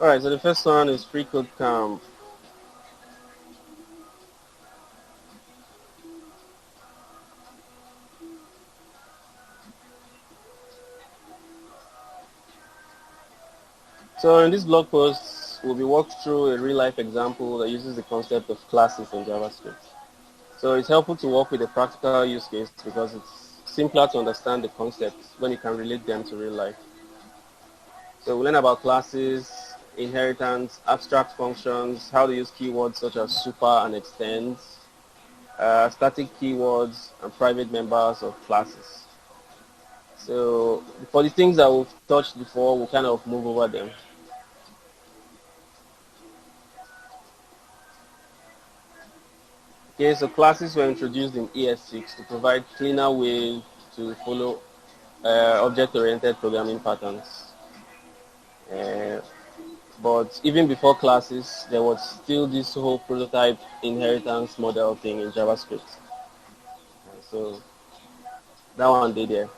All right, so the first one is free code camp. So in this blog post, we'll be walked through a real-life example that uses the concept of classes in JavaScript. So it's helpful to work with a practical use case because it's simpler to understand the concepts when you can relate them to real life. So we'll learn about classes, inheritance, abstract functions, how to use keywords such as super and extends, static keywords, and private members of classes. So for the things that we've touched before, we'll kind of move over them. Okay, so classes were introduced in ES6 to provide cleaner ways to follow object-oriented programming patterns. Uh, but even before classes, there was still this whole prototype inheritance model thing in JavaScript. So that one did there.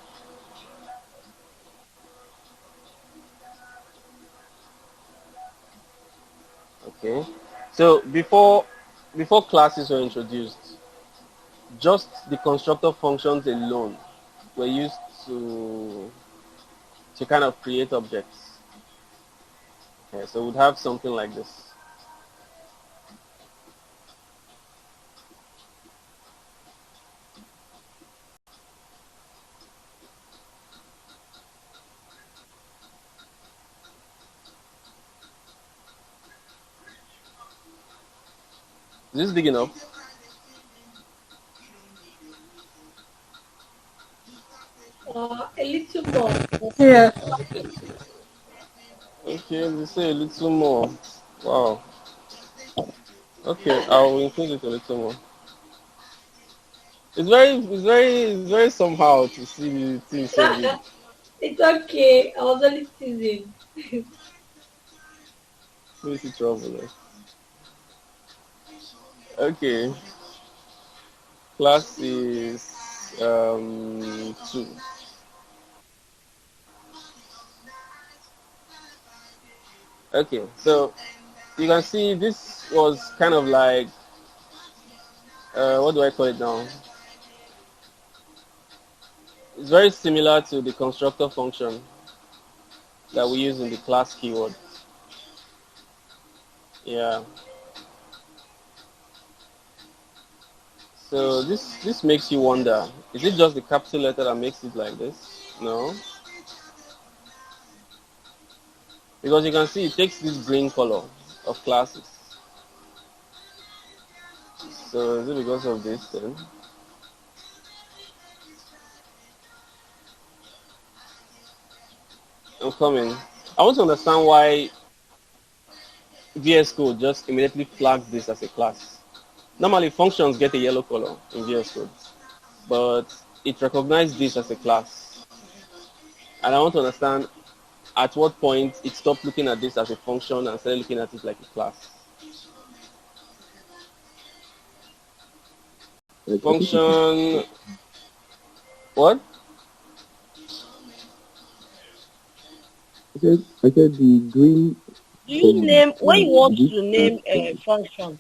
Okay. So before classes were introduced, just the constructor functions alone were used to kind of create objects. Okay, so we'd have something like this. Is this big enough? A little more. Yeah. Okay, let's say a little more. Wow. Okay, I'll increase it a little more. It's very somehow to see the thing so big. It's okay. I was only teasing. Makes it trouble. Okay, class is 2. Okay, so you can see this was kind of like what do I call it now? It's very similar to the constructor function that we use in the class keyword. Yeah. So this makes you wonder, is it just the capital letter that makes it like this? No. Because you can see it takes this green color of classes. So is it because of this then? I'm coming. I want to understand why VS Code just immediately flags this as a class. Normally functions get a yellow color in VS Code, but it recognized this as a class. And I want to understand at what point it stopped looking at this as a function and started looking at it like a class. Like, I think it is. Function, what? I said the green Do you from name when you want this to class name from a function?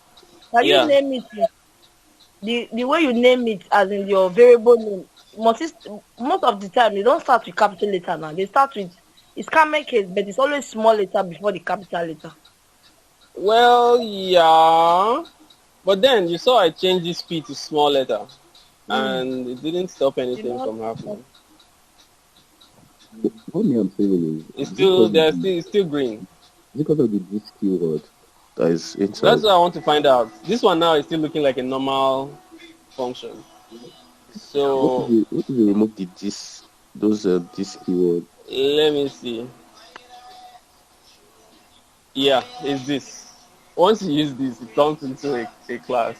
Can you Yeah. name it the way you name it as in your variable name? Most of the time they don't start with capital letter now. They start with it's common case, but it's always small letter before the capital letter. Well, yeah. But then you saw I changed this P to small letter Mm. and it didn't stop You anything know, from happening. what me I'm saying It's is it still because of there's the still it's still green. this keyword that is That's inside? what I want to find out. This one now is still looking like a normal function. So What if you remove the this those this keyword? let me see. Yeah, it's this. Once you use this, it turns into a class.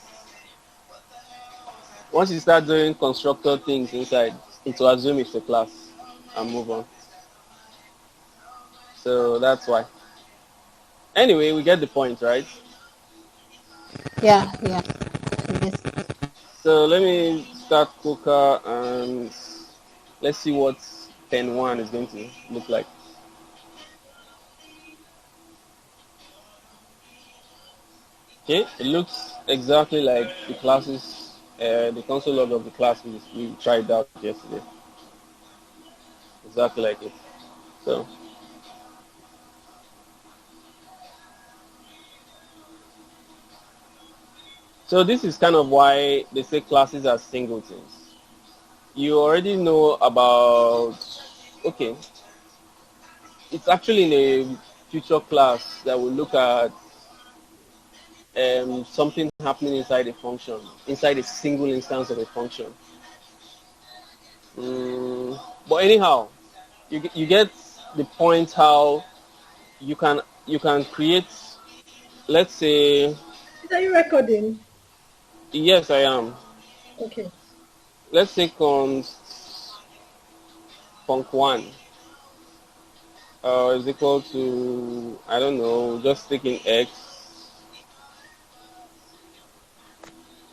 Once you start doing constructor things inside, it will assume it's a class and move on. So that's why. Anyway, we get the point, right? yeah, yeah. Yes. So let me start Coca and let's see what 10.1 is going to look like. Okay, it looks exactly like the classes, the console log of the classes we tried out yesterday. Exactly like it. So, so this is kind of why they say classes are singletons. You already know about, okay, it's actually in a future class that will look at something happening inside a function, inside a single instance of a function. Mm, but anyhow, you get the point how you can create, let's say, Are you recording? yes I am. Okay. Let's say const func1 is equal to, I don't know, just taking x.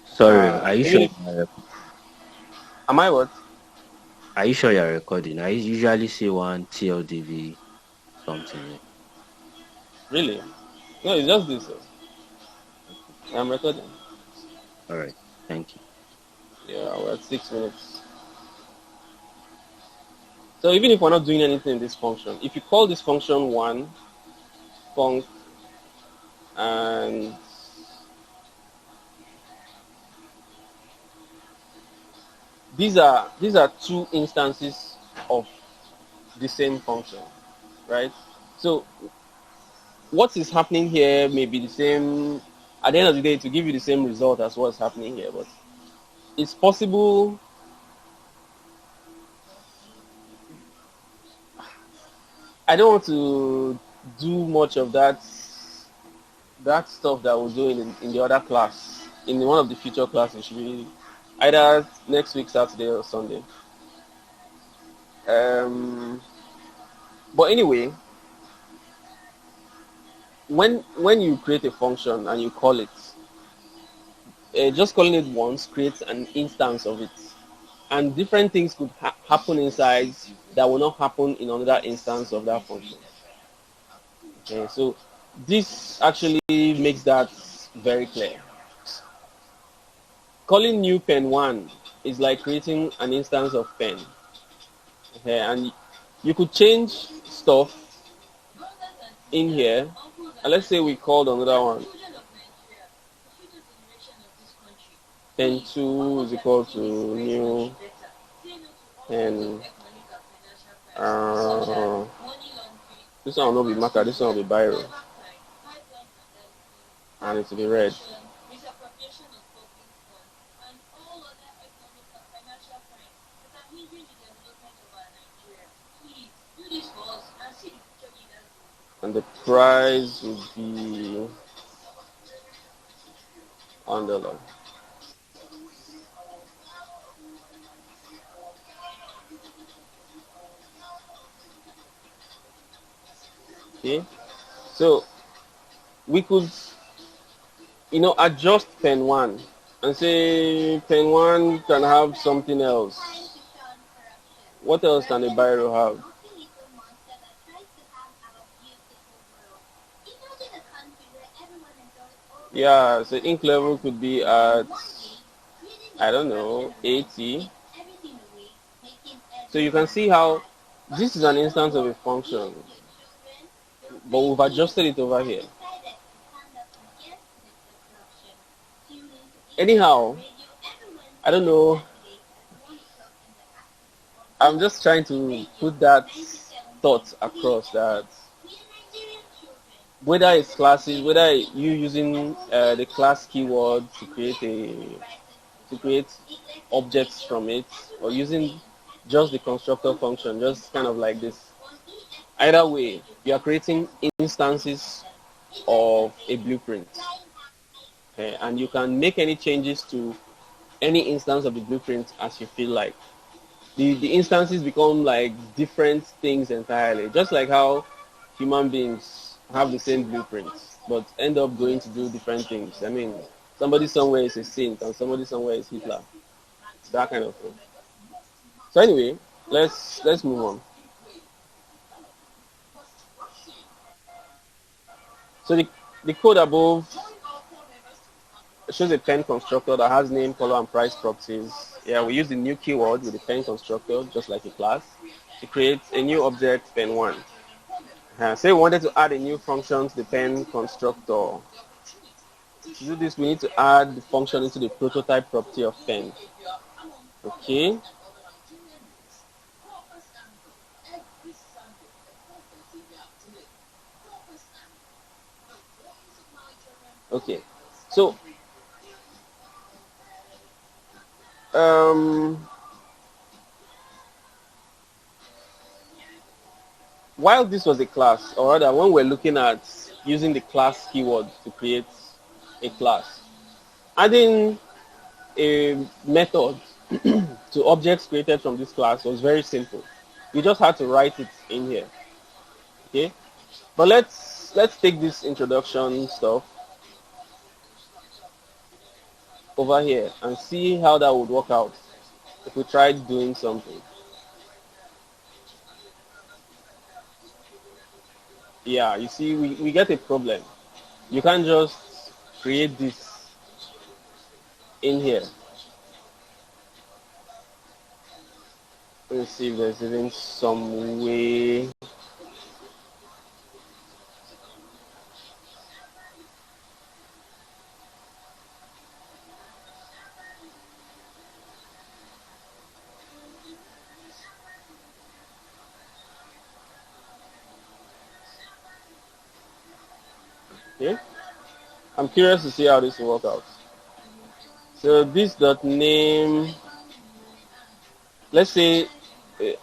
Sorry, are you Even sure? if, am I what? Are you sure you're recording? I usually see one TLDV something. Really? No, it's just this. I'm recording. All right, thank you. Yeah, we're at 6 minutes. So even if we're not doing anything in this function, if you call this function one func and these are two instances of the same function, right? So what is happening here may be the same. At the end of the day, to give you the same result as what's happening here, but it's possible. I don't want to do much of that stuff that we're doing in the other class. In one of the future classes, should be either next week Saturday or Sunday. Um, but anyway, when you create a function and you call it, just calling it once creates an instance of it, and different things could happen inside that will not happen in another instance of that function. Okay, so this actually makes that very clear. Calling new pen1 is like creating an instance of pen. Okay, and you could change stuff in here. And let's say we called another one. Pen2 is equal to new pen. This one will not be marker, this one will be biro. And it will be red. And the price will be $1. Okay, so we could, adjust pen1 and say pen1 can have something else. What else can a biro have? Yeah, so ink level could be at, I don't know, 80. So you can see how this is an instance of a function, but we've adjusted it over here. Anyhow, I don't know. I'm just trying to put that thought across, that whether it's classes, whether you using the class keyword to create objects from it, or using just the constructor function, just kind of like this. Either way, you are creating instances of a blueprint. Okay, and you can make any changes to any instance of the blueprint as you feel like. The instances become like different things entirely, just like how human beings have the same blueprints but end up going to do different things. I mean, somebody somewhere is a saint and somebody somewhere is Hitler. That kind of thing. So anyway, let's move on. So the code above shows a pen constructor that has name, color, and price properties. Yeah, we use the new keyword with the pen constructor, just like a class, to create a new object, pen1. Say we wanted to add a new function to the pen constructor. To do this, we need to add the function into the prototype property of pen. Okay. Okay. So, while this was a class, or rather when we're looking at using the class keyword to create a class, adding a method to objects created from this class was very simple. You just had to write it in here. Okay, but let's take this introduction stuff over here and see how that would work out if we tried doing something. Yeah, you see, we get a problem. You can't just create this in here. Let's see if there's even some way. Okay, I'm curious to see how this will work out. So this dot name, let's say this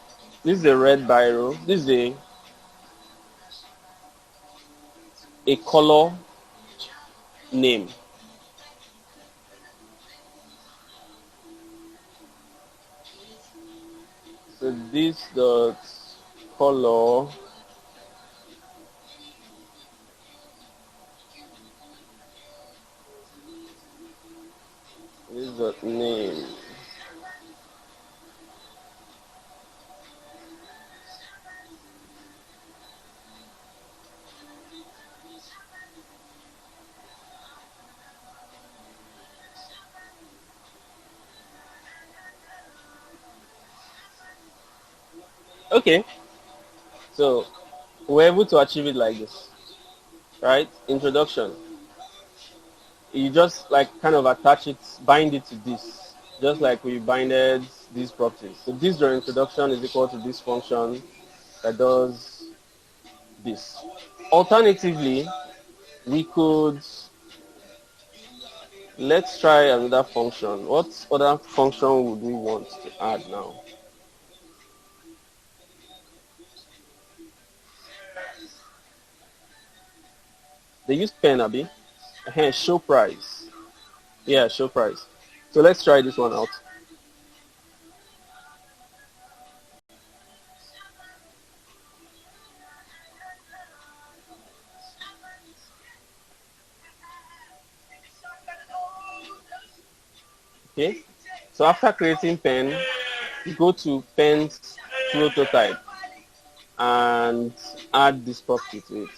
is a red biro. This is a color name. So this dot color is the name. Okay, so we're able to achieve it like this, right? Introduction. You just like kind of attach it, bind it to this, just like we binded these properties. So this during introduction is equal to this function that does this. Alternatively, we could, let's try another function. What other function would we want to add now? They use pen, Abby. Show price. Yeah, show price. So let's try this one out. Okay. So after creating pen, you go to pen's prototype and add this property to it.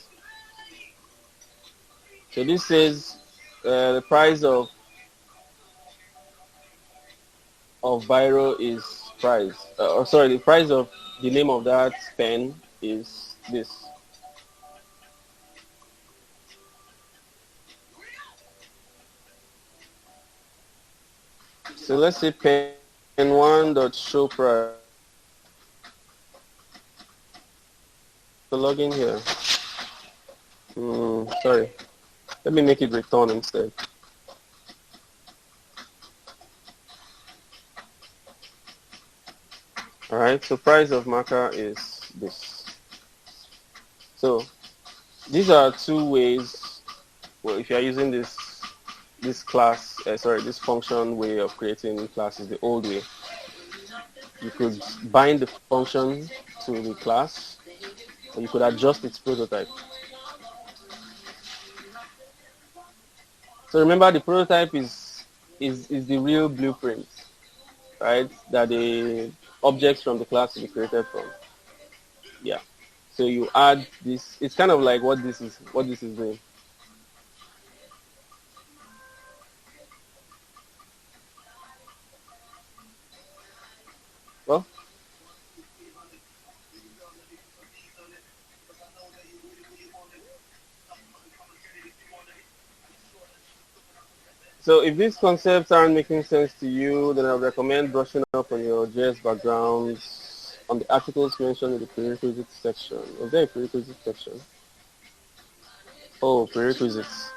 So this says the price of biro is price. Or sorry, the price of the name of that pen is this. So let's say pen1 dot show price. So log in here. Sorry. Let me make it return instead. All right, so price of marker is this. So these are two ways. Well, if you are using this class, this function way of creating classes, the old way, you could bind the function to the class, or you could adjust its prototype. So remember, the prototype is the real blueprint, right? That the objects from the class will be created from. Yeah. So you add this. It's kind of like what this is doing. Well, so if these concepts aren't making sense to you, then I would recommend brushing up on your JS backgrounds on the articles mentioned in the prerequisites section. Was there a prerequisites section? Oh, prerequisites.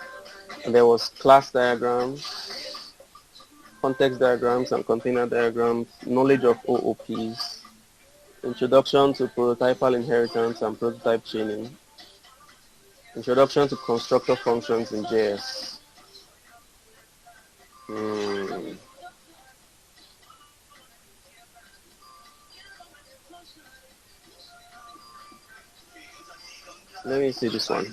And there was class diagrams, context diagrams and container diagrams, knowledge of OOPs, introduction to prototypal inheritance and prototype chaining, introduction to constructor functions in JS. Hmm. Let me see this one.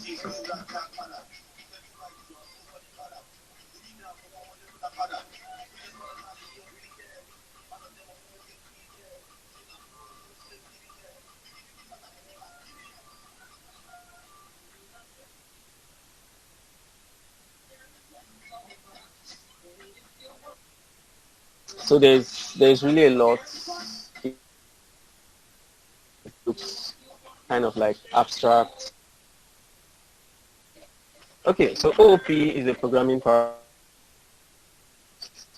So there's really a lot. It looks kind of like abstract. Okay, so OOP is a programming paradigm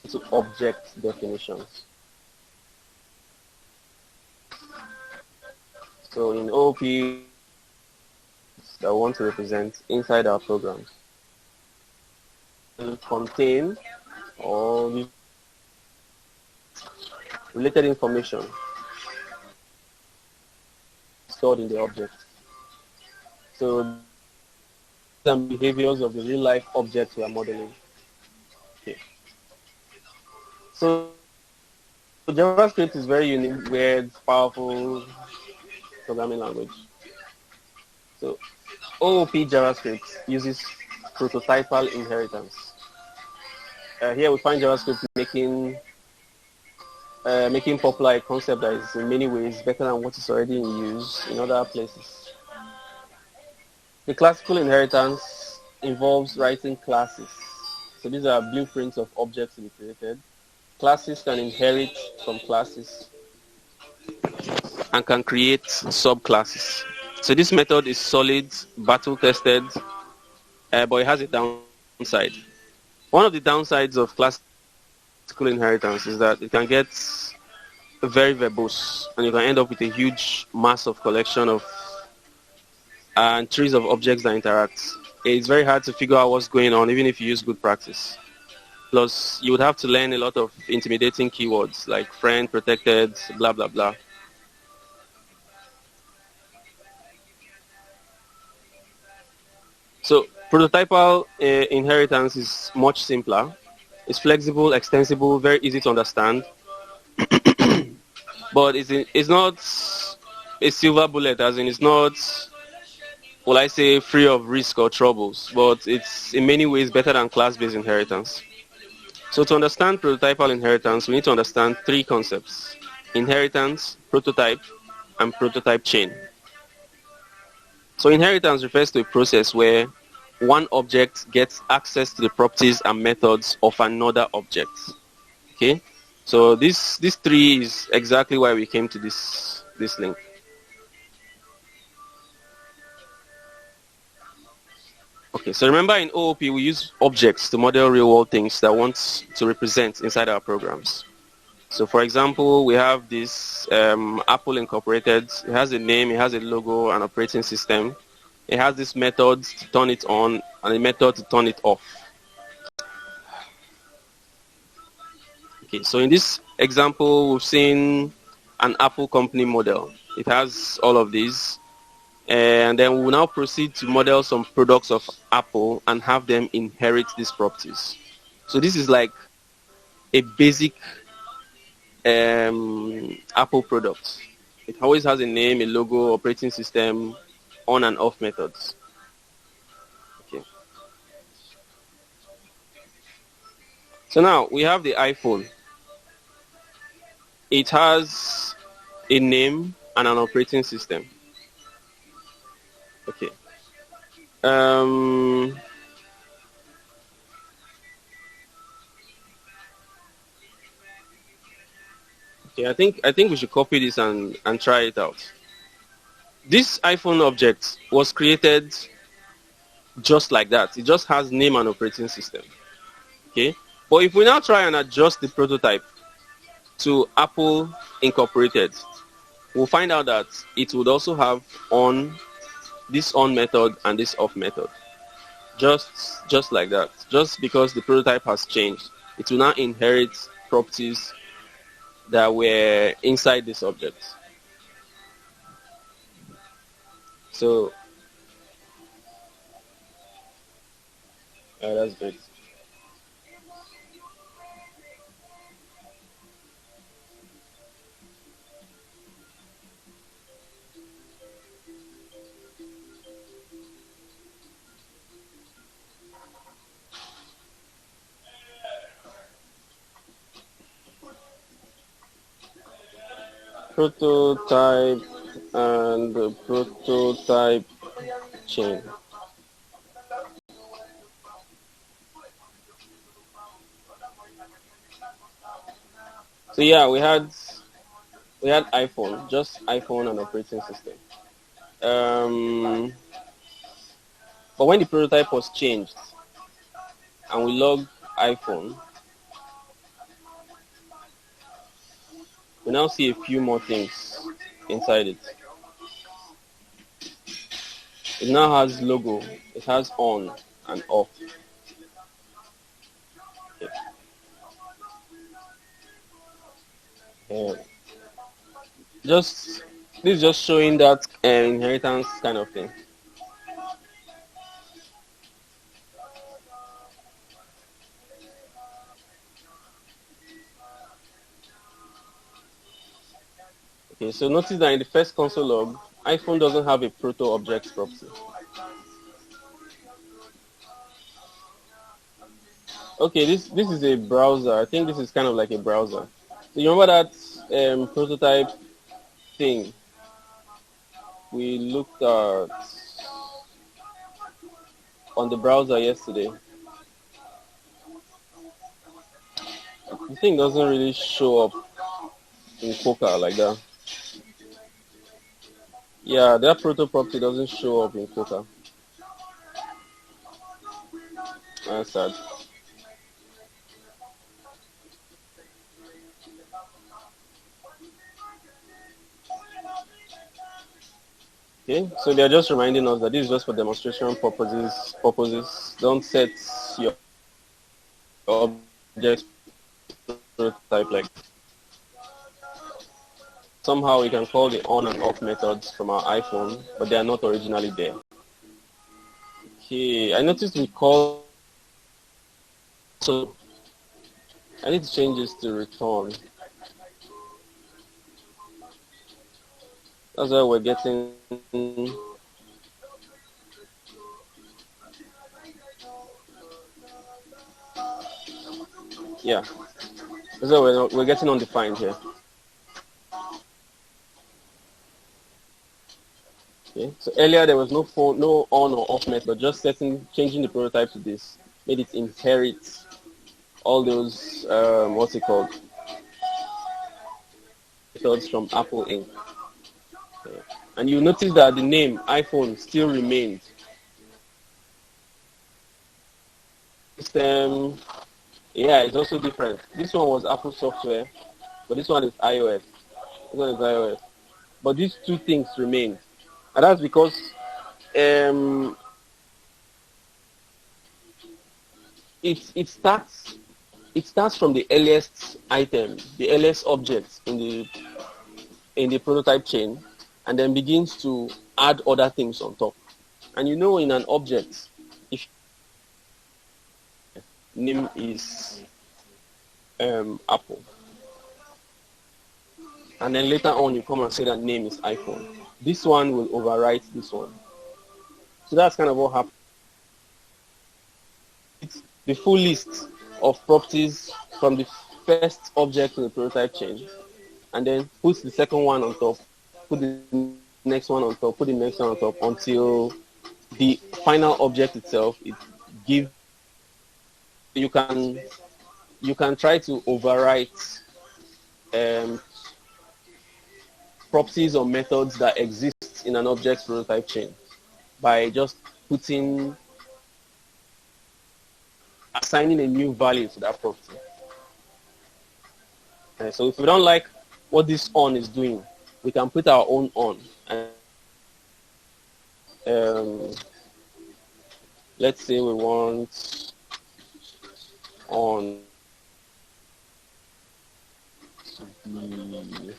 to object definitions. So in OOP that we want to represent inside our programs will contain or related information stored in the object. So some behaviors of the real life object we are modeling. Okay. So JavaScript is very unique, weird, powerful programming language. So OOP JavaScript uses prototypal inheritance. Here we find JavaScript making popular a concept that is in many ways better than what is already in use in other places. The classical inheritance involves writing classes. So these are blueprints of objects to be created. Classes can inherit from classes and can create subclasses. So this method is solid, battle tested, but it has a downside. One of the downsides of classical inheritance is that it can get very verbose and you can end up with a huge mass of collection of and trees of objects that interact. It's very hard to figure out what's going on even if you use good practice. Plus, you would have to learn a lot of intimidating keywords like friend, protected, blah, blah, blah. So prototypal inheritance is much simpler. It's flexible, extensible, very easy to understand. But it's not a silver bullet, as in it's not, will I say, free of risk or troubles, but it's in many ways better than class-based inheritance. So to understand prototypal inheritance, we need to understand three concepts: inheritance, prototype, and prototype chain. So inheritance refers to a process where one object gets access to the properties and methods of another object. Okay? So this three is exactly why we came to this link. Okay, so remember in OOP we use objects to model real-world things that we want to represent inside our programs. So for example, we have this Apple Incorporated. It has a name, it has a logo, an operating system. It has this method to turn it on and a method to turn it off. Okay, so in this example, we've seen an Apple company model. It has all of these. And then we will now proceed to model some products of Apple and have them inherit these properties. So this is like a basic Apple product. It always has a name, a logo, operating system, on and off methods. Okay. So now we have the iPhone. It has a name and an operating system. Okay. Okay. Okay, I think we should copy this and try it out. This iPhone object was created just like that. It just has name and operating system. Okay, but if we now try and adjust the prototype to Apple Incorporated, we'll find out that it would also have this on method and this off method. Just like that. Just because the prototype has changed, it will now inherit properties that were inside this object. So that's great. Prototype and the prototype chain. So yeah, we had iPhone, just iPhone and operating system. But when the prototype was changed and we logged iPhone, we now see a few more things inside it. It now has logo. It has on and off. Okay. This is just showing that inheritance kind of thing. Okay, so notice that in the first console log, iPhone doesn't have a proto object property. Okay, this is a browser. I think this is kind of like a browser. So you remember that prototype thing we looked at on the browser yesterday? The thing doesn't really show up in Coca like that. Yeah, that proto property doesn't show up in Coca. That's sad. Okay, so they're just reminding us that this is just for demonstration purposes. Don't set your object prototype like. Somehow we can call the on and off methods from our iPhone, but they are not originally there. Okay, I noticed we call, so I need to change this to return. That's why we're getting yeah. So we're getting undefined here. Okay. So earlier there was no on or off method, just changing the prototype to this made it inherit all those what's it called, methods from Apple Inc. Okay. And you notice that the name iPhone still remained. System, yeah, it's also different. This one was Apple software, but this one is iOS. This one is iOS. But these two things remain. And that's because it starts from the earliest item, the earliest object in the prototype chain, and then begins to add other things on top. And you know, in an object, if name is Apple, and then later on you come and say that name is iPhone, this one will overwrite this one. So that's kind of what happens. It's the full list of properties from the first object to the prototype chain, and then put the second one on top, put the next one on top, put the next one on top, until the final object itself, it gives. You can try to overwrite properties or methods that exist in an object prototype chain by just assigning a new value to that property. So if we don't like what this on is doing, we can put our own on. And let's say we want on to be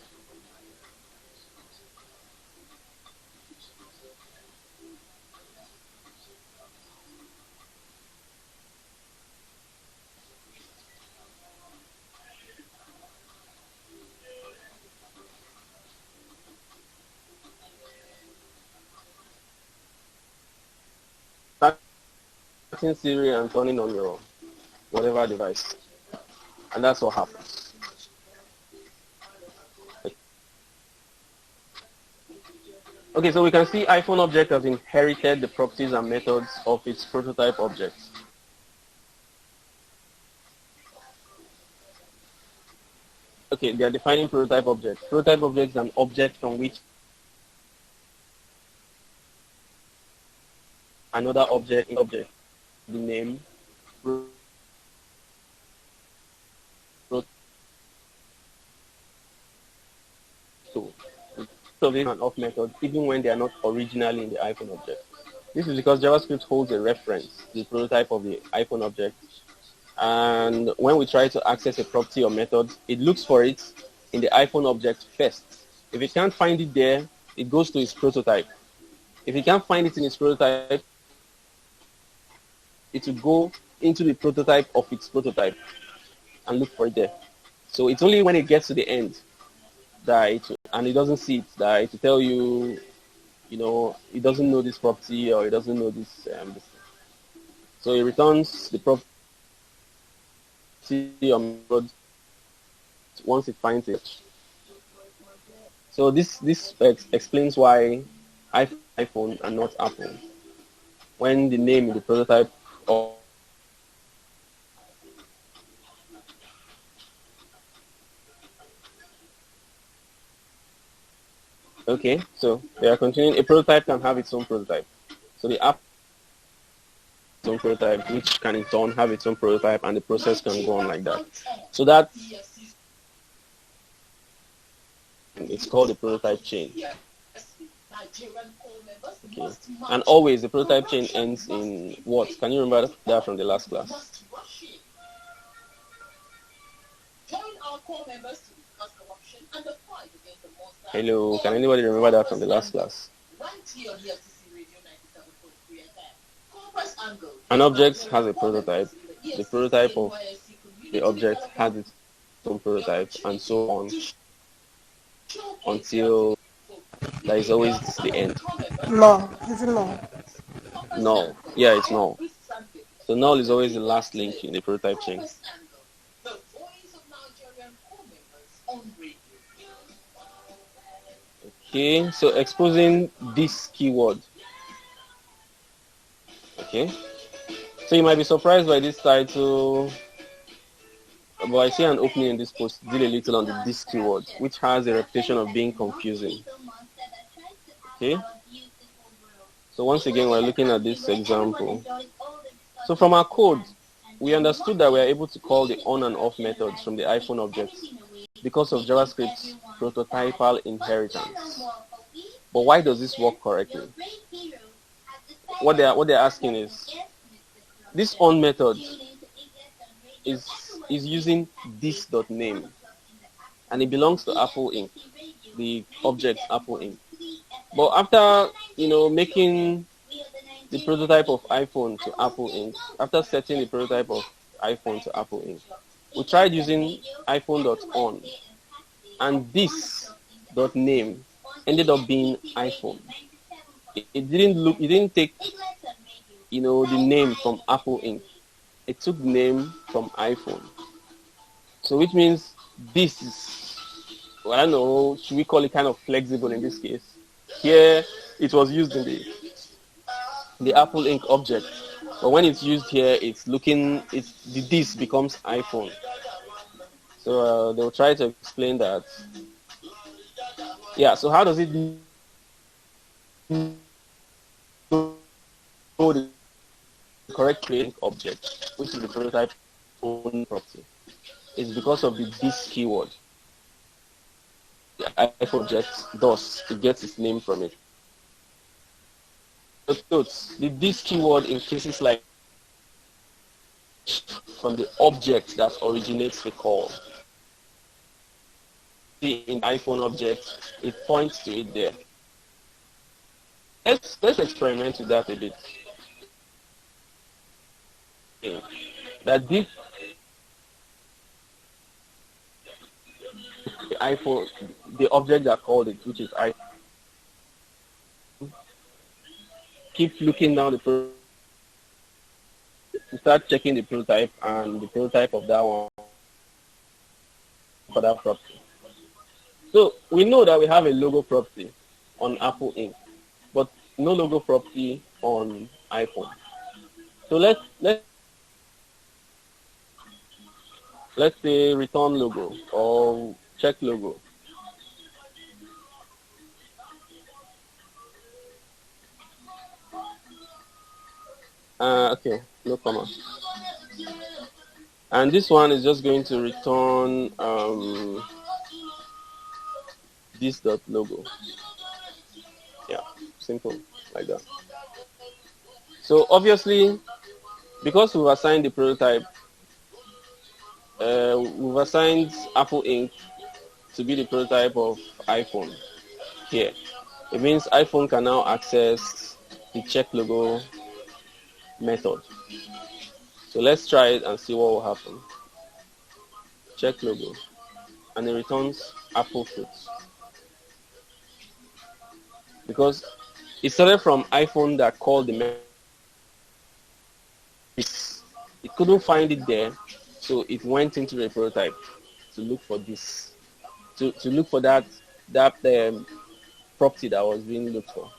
starting Siri and turning on your whatever device, and that's what happens. Okay, so we can see iPhone object has inherited the properties and methods of its prototype object. Okay, they are defining prototype object. Prototype object is an object from which another object, the name, so these and off methods, even when they are not originally in the iPhone object. This is because JavaScript holds a reference, the prototype of the iPhone object. And when we try to access a property or method, it looks for it in the iPhone object first. If it can't find it there, it goes to its prototype. If it can't find it in its prototype, it will go into the prototype of its prototype and look for it there. So it's only when it gets to the end that and it doesn't see it, that it will tell you, it doesn't know this property or it doesn't know this. So it returns the property or method once it finds it. So this explains why iPhone and not Apple, when the name in the prototype of okay, so they are continuing. A prototype can have its own prototype. So the app its own prototype, which can in turn have its own prototype, and the process can go on like that. So that it's called the prototype chain. Okay. And always the prototype chain ends in what? Can you remember that from the last class? Hello, can anybody remember that from the last class? An object has a prototype. The prototype of the object has its own prototype, and so on until there is always the end. No, is it no? Null. Yeah, it's null. So null is always the last link in the prototype chain. Okay, so exposing this keyword. Okay, so you might be surprised by this title, but I see an opening in this post deal a little on the this keyword, which has a reputation of being confusing. Okay, so once again we're looking at this example. So from our code, we understood that we are able to call the on and off methods from the iPhone object because of JavaScript's prototypal inheritance. But why does this work correctly? What they're asking is, this on method is using this.name, and it belongs to Apple Inc., the object Apple Inc. But after making the prototype of iPhone to Apple Inc., after setting the prototype of iPhone to Apple Inc., we tried using iPhone.on, and this.name ended up being iPhone. It didn't take the name from Apple Inc. It took the name from iPhone. So which means this is, I don't know, should we call it kind of flexible in this case? Here it was used in the Apple Inc. object, but when it's used here, the this becomes iPhone. So they'll try to explain that. Yeah, so how does it know the correct creating object, which is the prototype own property? It's because of the this keyword. The iPhone object does, it gets its name from it. Note, the this keyword in cases like from the object that originates the call. See in the iPhone object, it points to it there. Let's experiment with that a bit. That this the iPhone, the object that called it, which is iPhone. Keep looking down the prototype. You start checking the prototype and the prototype of that one for that property. So we know that we have a logo property on Apple Inc., but no logo property on iPhone. So let's say return logo or check logo. Okay, no comma. And this one is just going to return this dot logo. Yeah, simple like that. So obviously, because we've assigned the prototype, we've assigned Apple Inc. to be the prototype of iPhone here. It means iPhone can now access the check logo method. So let's try it and see what will happen. Check logo, and it returns Apple fruits. Because it started from iPhone that called the method. It couldn't find it there, so it went into the prototype to look for this, to look for that property that was being looked for,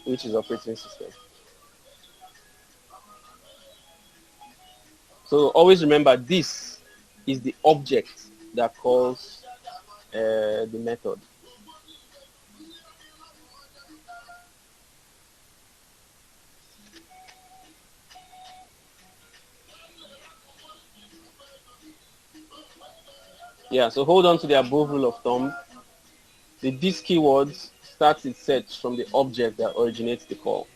which is operating system. So always remember, this is the object that calls the method. Yeah, so hold on to the above rule of thumb. The this keyword starts its search from the object that originates the call.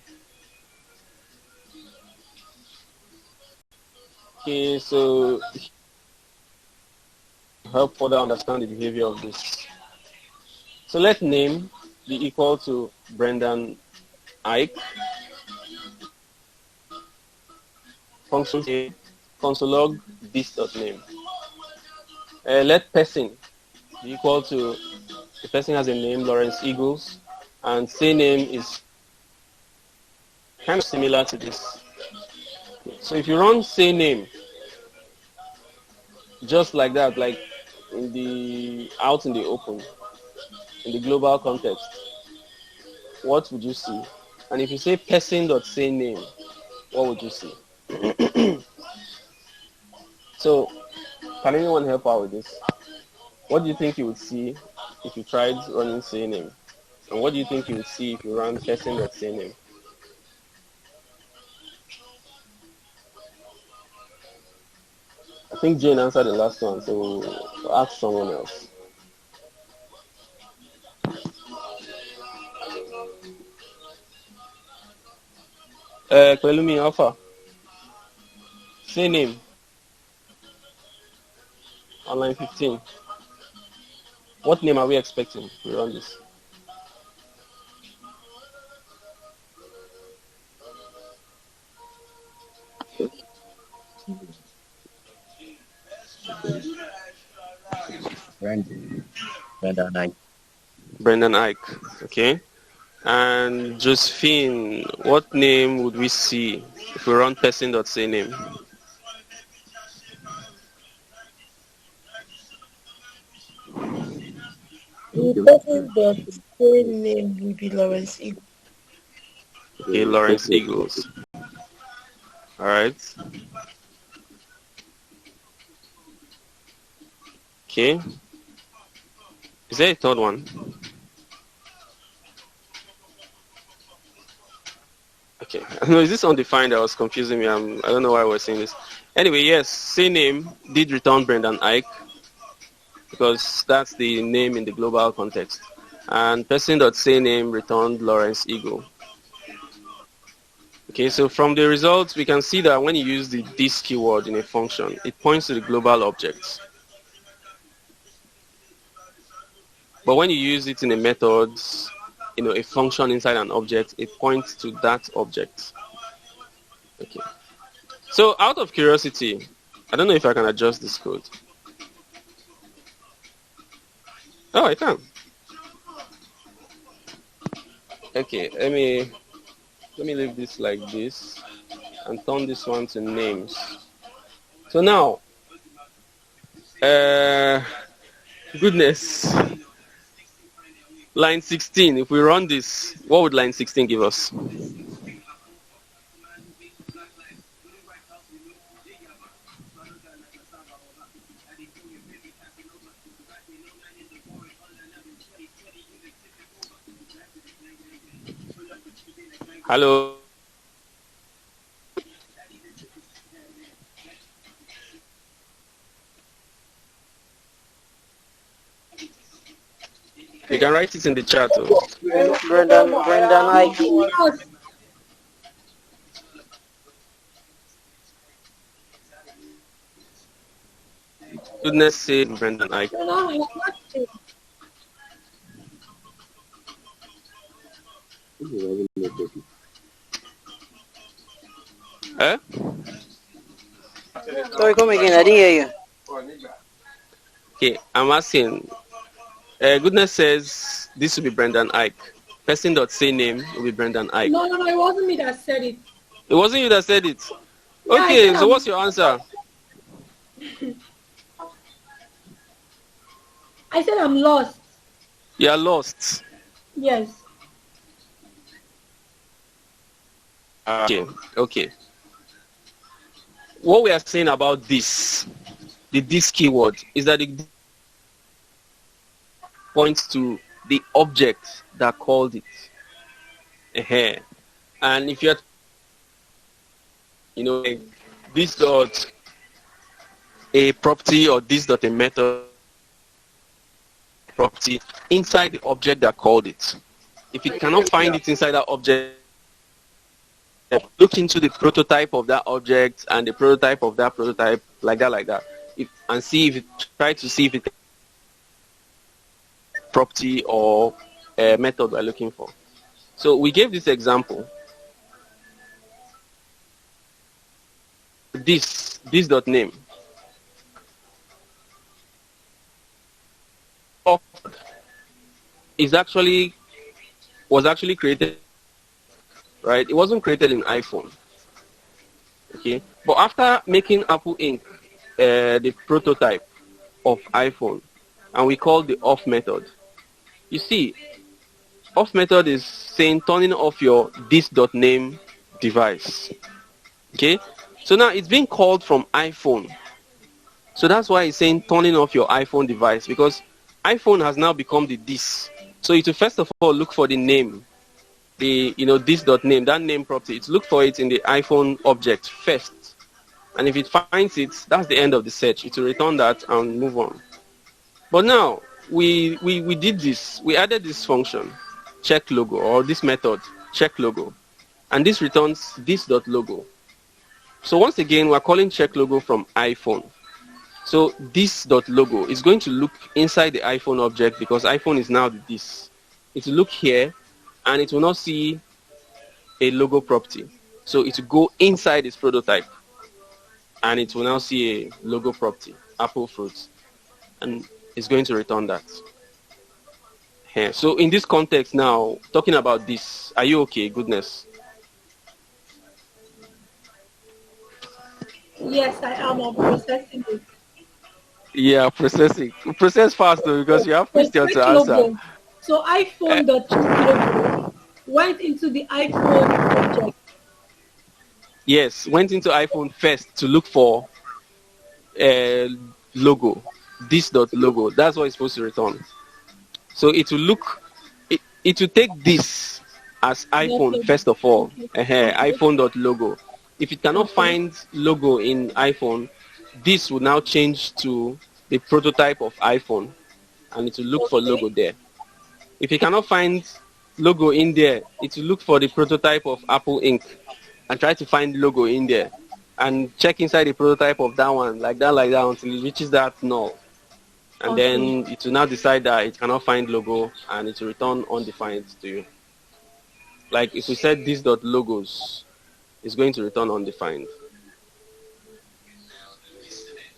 Okay, so help further understand the behavior of this. So let name be equal to Brendan Ike. Function A, console log this.name. Let person be equal to, the person has a name, Lawrence Eagles, and say name is kind of similar to this. So if you run say name, just like that, like in the out in the open, in the global context, what would you see? And if you say person.say name, what would you see? So can anyone help out with this? What do you think you would see if you tried running say name? And what do you think you would see if you ran person.say name? I think Jane answered the last one, so we'll ask someone else. Kwelumi Alpha. Say name. On line 15. What name are we expecting to run this? Brendan Ike. Brendan Ike. Okay. And Josephine, what name would we see if we run person.say name? The person that say name will be Lawrence Eagles. Okay, Lawrence Eagles. All right. Okay. Is there a third one? Okay. No, is this undefined? That was confusing me. I don't know why we're saying this. Anyway, yes, say name did return Brendan Ike because that's the name in the global context. And person.say name returned Lawrence Eagle. Okay, so from the results, we can see that when you use the this keyword in a function, it points to the global object. But when you use it in a method, a function inside an object, it points to that object. Okay. So out of curiosity, I don't know if I can adjust this code. Oh, I can. Okay, let me leave this like this and turn this one to names. So now, goodness, line 16, if we run this, what would line 16 give us? Hello. You can write it in the chat. Brendan Ike. Goodness sake, Brendan Ike. Eh? Sorry, come again. I didn't hear you. Okay, I'm asking. Goodness says this will be Brendan Ike. Person.say name will be Brendan Ike. No, it wasn't me that said it. It wasn't you that said it. Yeah, Okay, so what's your answer? I said I'm lost. You are lost. Yes. Okay. What we are saying about this, the this keyword, is that it points to the object that called it. And if you're, this dot a property or this dot a method property inside the object that called it. If it cannot find it inside that object, look into the prototype of that object and the prototype of that prototype, like that, and see if it try to see if it property or method we're looking for. So we gave this example. This dot name was actually created, right? It wasn't created in iPhone. Okay, but after making Apple Inc. The prototype of iPhone, and we call the off method. You see, off method is saying turning off your this.name device. Okay, so now it's being called from iPhone. So that's why it's saying turning off your iPhone device, because iPhone has now become the this. So you to first of all look for the name, the this.name, that name property. It's look for it in the iPhone object first. And if it finds it, that's the end of the search. It will return that and move on. But now we did this. We added this function, check logo, or this method, check logo. And this returns this.logo. So once again, we're calling check logo from iPhone. So this.logo is going to look inside the iPhone object, because iPhone is now the this. It will look here and it will not see a logo property. So it will go inside its prototype and it will now see a logo property, Apple fruit, and it's going to return that. Here. So in this context now, talking about this, are you okay? Goodness. Yes, I am. I'm processing it. Yeah, processing. Process fast though, because you have questions to answer. So iPhone.logo went into the iPhone object. Yes, went into iPhone first to look for a logo, this.logo. That's what it's supposed to return. So it will look, it will take this as iPhone first of all. iPhone.logo. If it cannot find logo in iPhone, this will now change to the prototype of iPhone, and it will look for logo there. If it cannot find logo in there, it will look for the prototype of Apple Inc. and try to find logo in there, and check inside the prototype of that one, like that, until it reaches that null. And then it will now decide that it cannot find logo, and it will return undefined to you. Like if we said this.logos, it's going to return undefined.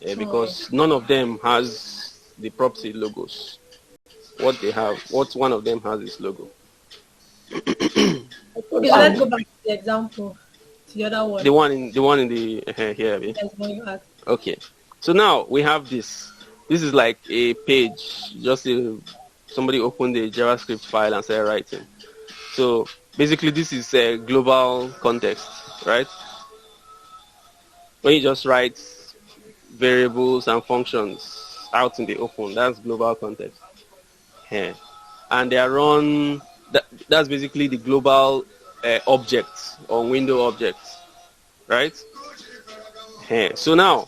Because none of them has the property logos. What one of them has is logo. Okay, let's go back to the example. To the other one. The one in the here. Yes, okay. So now we have this. This is like a page. Somebody opened a JavaScript file and started writing. So basically, this is a global context, right? When you just write variables and functions out in the open, that's global context. Yeah. And they are run. That's basically the global objects or window objects, right? Yeah. So now,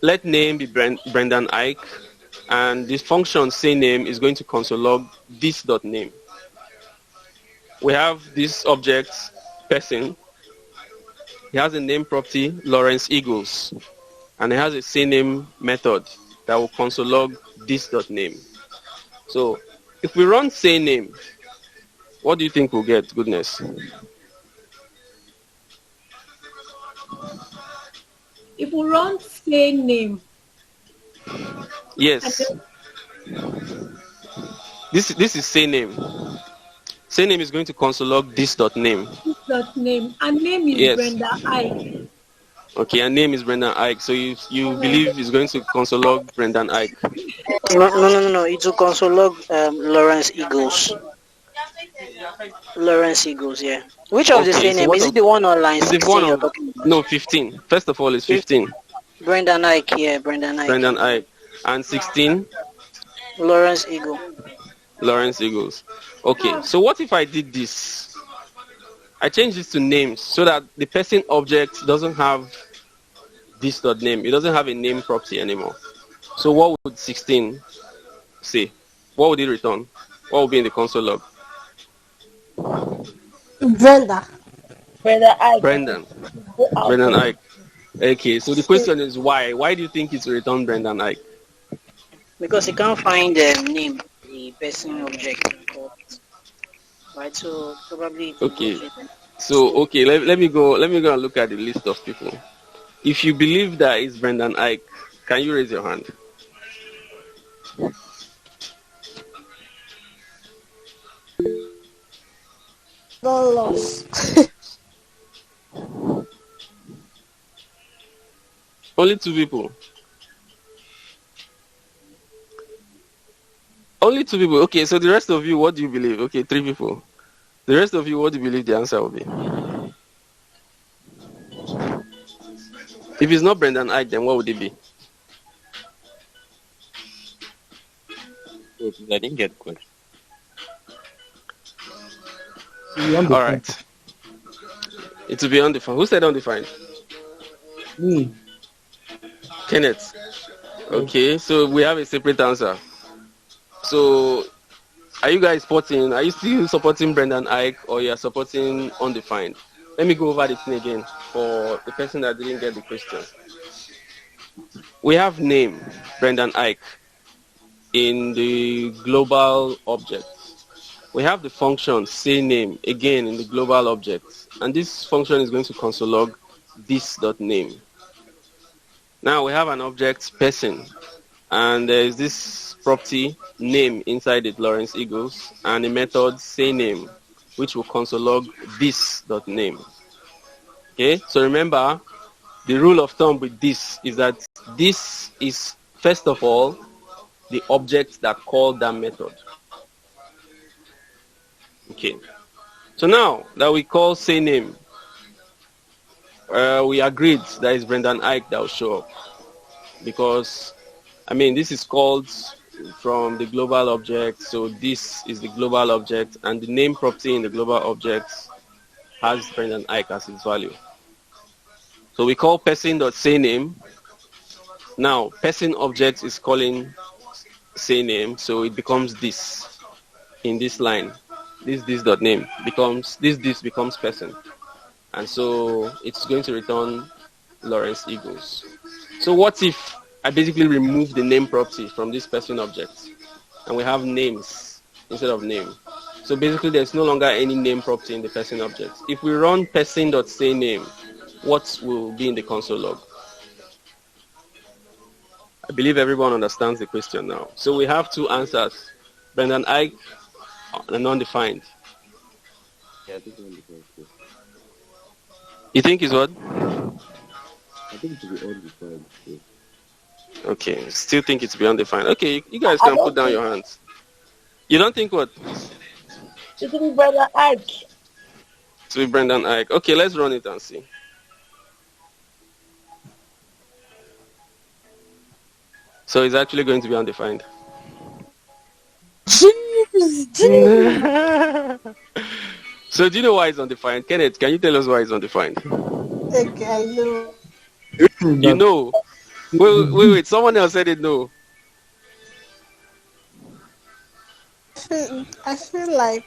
let name be Brendan Ike, and this function say name is going to console log this.name. We have this object person. He has a name property Lawrence Eagles, and it has a say name method that will console log this.name. So if we run say name, what do you think we'll get? Goodness. If we run say name. Yes. This is say name. Say name is going to console log this.name. This.name. And name is yes. Brenda Ike. Okay, and name is Brendan Ike. So you believe it's going to console log Brendan Ike? No. It will console log Lawrence Eagles. Lawrence Eagles, yeah. Which of the same name? Is it the one on line 16? No, 15. First of all, it's 15. Brendan Ike, yeah, Brendan Ike. Brendan Ike. And 16? Lawrence Eagle. Lawrence Eagles. Okay, so what if I did this? I change this to names so that the person object doesn't have this.name. It doesn't have a name property anymore. So what would 16 say? What would it return? What would be in the console log? Brendan Ike. Brendan Ike. Okay, so the question is why? Why do you think it's returned Brendan Ike? Because he can't find the name, the person object. Right, so probably. Okay. So okay, let me go and look at the list of people. If you believe that it's Brendan Ike, can you raise your hand? Only 2 people. Only 2 people. Okay, so the rest of you, what do you believe? Okay, 3 people. The rest of you, what do you believe the answer will be? If it's not Brendan Ike, then what would it be? I didn't get the question. All right. It will be undefined. Who said undefined? Me. Kenneth. Okay, so we have a separate answer. So, are you still supporting Brendan Ike, or you are supporting undefined? Let me go over the thing again for the person that didn't get the question. We have name, Brendan Ike, in the global object. We have the function say name, again, in the global object. And this function is going to console log this.name. Now we have an object person, and there is this property name inside it, Lawrence Eagles, and a method say name, which will console log this.name. Okay, so remember, the rule of thumb with this is that this is, first of all, the object that called that method. Okay, so now that we call say name, we agreed that it's Brendan Ike that will show up, because, I mean, this is called from the global object. So this is the global object, and the name property in the global object has Brendan Ike as its value. So we call person.sayName. Now person object is calling sayName, so it becomes this in this line. This.name becomes this becomes person, and so it's going to return Lawrence Eagles. So what if I basically remove the name property from this person object, and we have names instead of name? So basically there's no longer any name property in the person object. If we run person.sayName, what will be in the console log? I believe everyone understands the question now. So we have two answers: Brendan Ike and undefined. Yeah, this one because You think is what? I think it will be undefined. Yeah. Okay, still think it's beyond defined. Okay, you guys can put down your hands. You don't think what? It will be Brother Ike. To be Brendan Ike. Okay, let's run it and see. So it's actually going to be undefined. So do you know why it's undefined? Kenneth, can you tell us why it's undefined? Okay, I know. You know. Wait. Someone else said it no. I feel like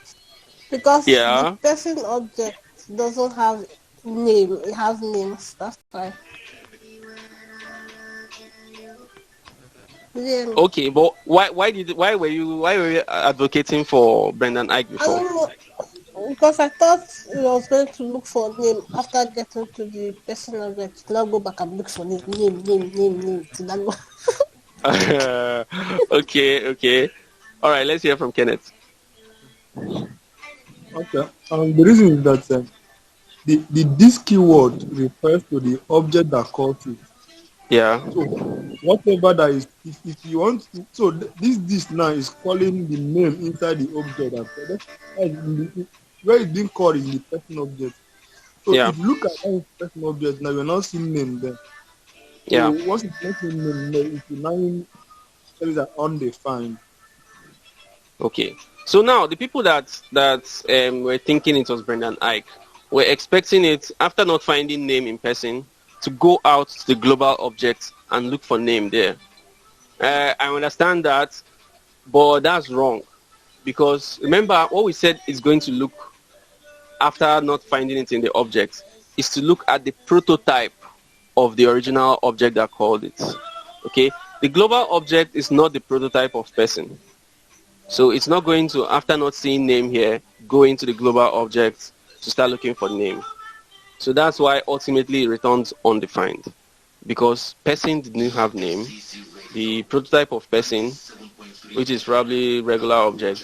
because Yeah. the person object doesn't have name, it has names. That's why. Yeah. Okay, but why were you advocating for Brendan Ike I before? don't know, because I thought it was going to look for name after getting to the person object. Now go back and look for name. To that one. Okay. All right, let's hear from Kenneth. Okay. The reason is that the this keyword refers to the object that calls it. Yeah. So whatever that is, if you want to, so this now is calling the name inside the object. Where it's being called in the person object. So Yeah. if you look at any person object now, you're not seeing name there. Yeah. So once it's not seeing name there, it's now things are undefined. Okay. So now the people that were thinking it was Brendan Ike were expecting it, after not finding name in person, to go out to the global object and look for name there. I understand that, but that's wrong, because remember what we said is going to look after not finding it in the object is to look at the prototype of the original object that called it. Okay, the global object is not the prototype of person, so it's not going to, after not seeing name here, go into the global object to start looking for name. So that's why ultimately it returns undefined, because person didn't have name. The prototype of person, which is probably regular object,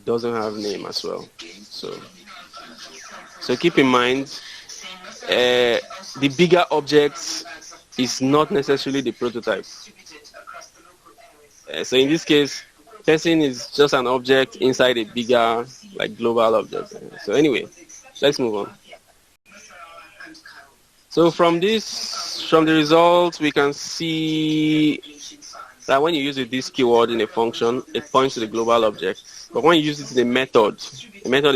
doesn't have name as well. So keep in mind, the bigger object is not necessarily the prototype. So in this case, person is just an object inside a bigger, like, global object. So anyway, let's move on. So from the results, we can see that when you use this keyword in a function, it points to the global object. But when you use it in a method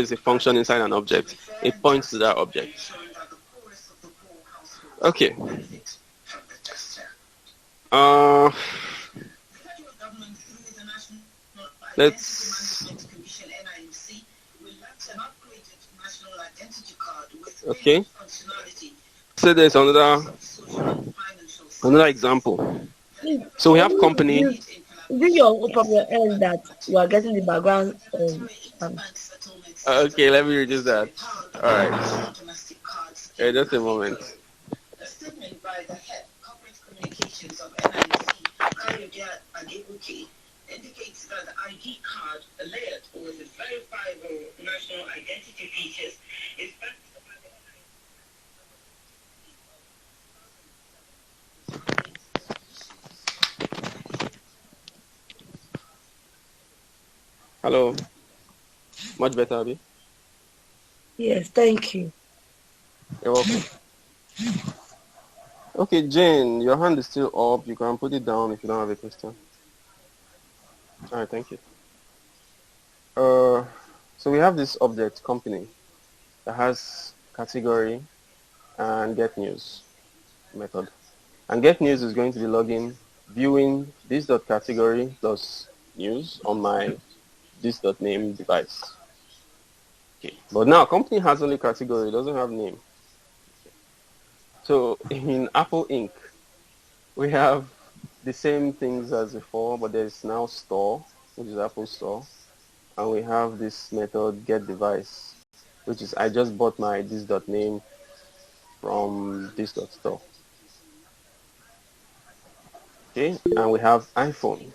is a function inside an object, it points to that object. Okay. Okay. So there's another example. So we have company. Is it from your end that you are getting the background? Okay, let me reduce that. All right. Just a moment. Indicates that the ID card layered with the verifiable national identity features is backed by the... Hello. Much better, Abby? Yes, thank you. You're welcome. Okay, Jane, your hand is still up. You can put it down if you don't have a question. All right, thank you. Uh, so we have this object company that has category and get news method. And get news is going to be logging, viewing this dot category plus news on my this dot name device. Okay. But now company has only category, it doesn't have name. So in Apple Inc., we have the same things as before, but there's now store, which is Apple Store. And we have this method get device, which is I just bought my this dot name from this dot store. Okay, and we have iPhone,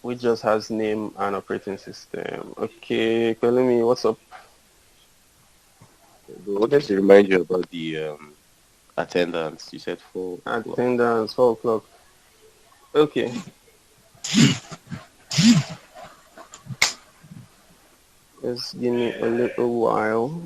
which just has name and operating system. Okay, Pelumi, what's up? I wanted to remind you about the attendance. You said 4 o'clock. Attendance, 4 o'clock. Okay. Just give me a little while.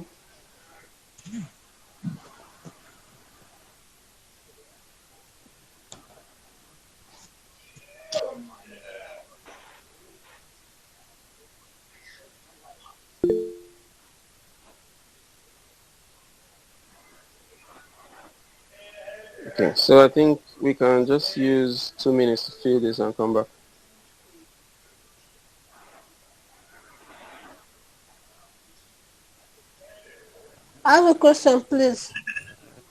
Okay, so I think we can just use 2 minutes to fill this and come back. I have a question, please.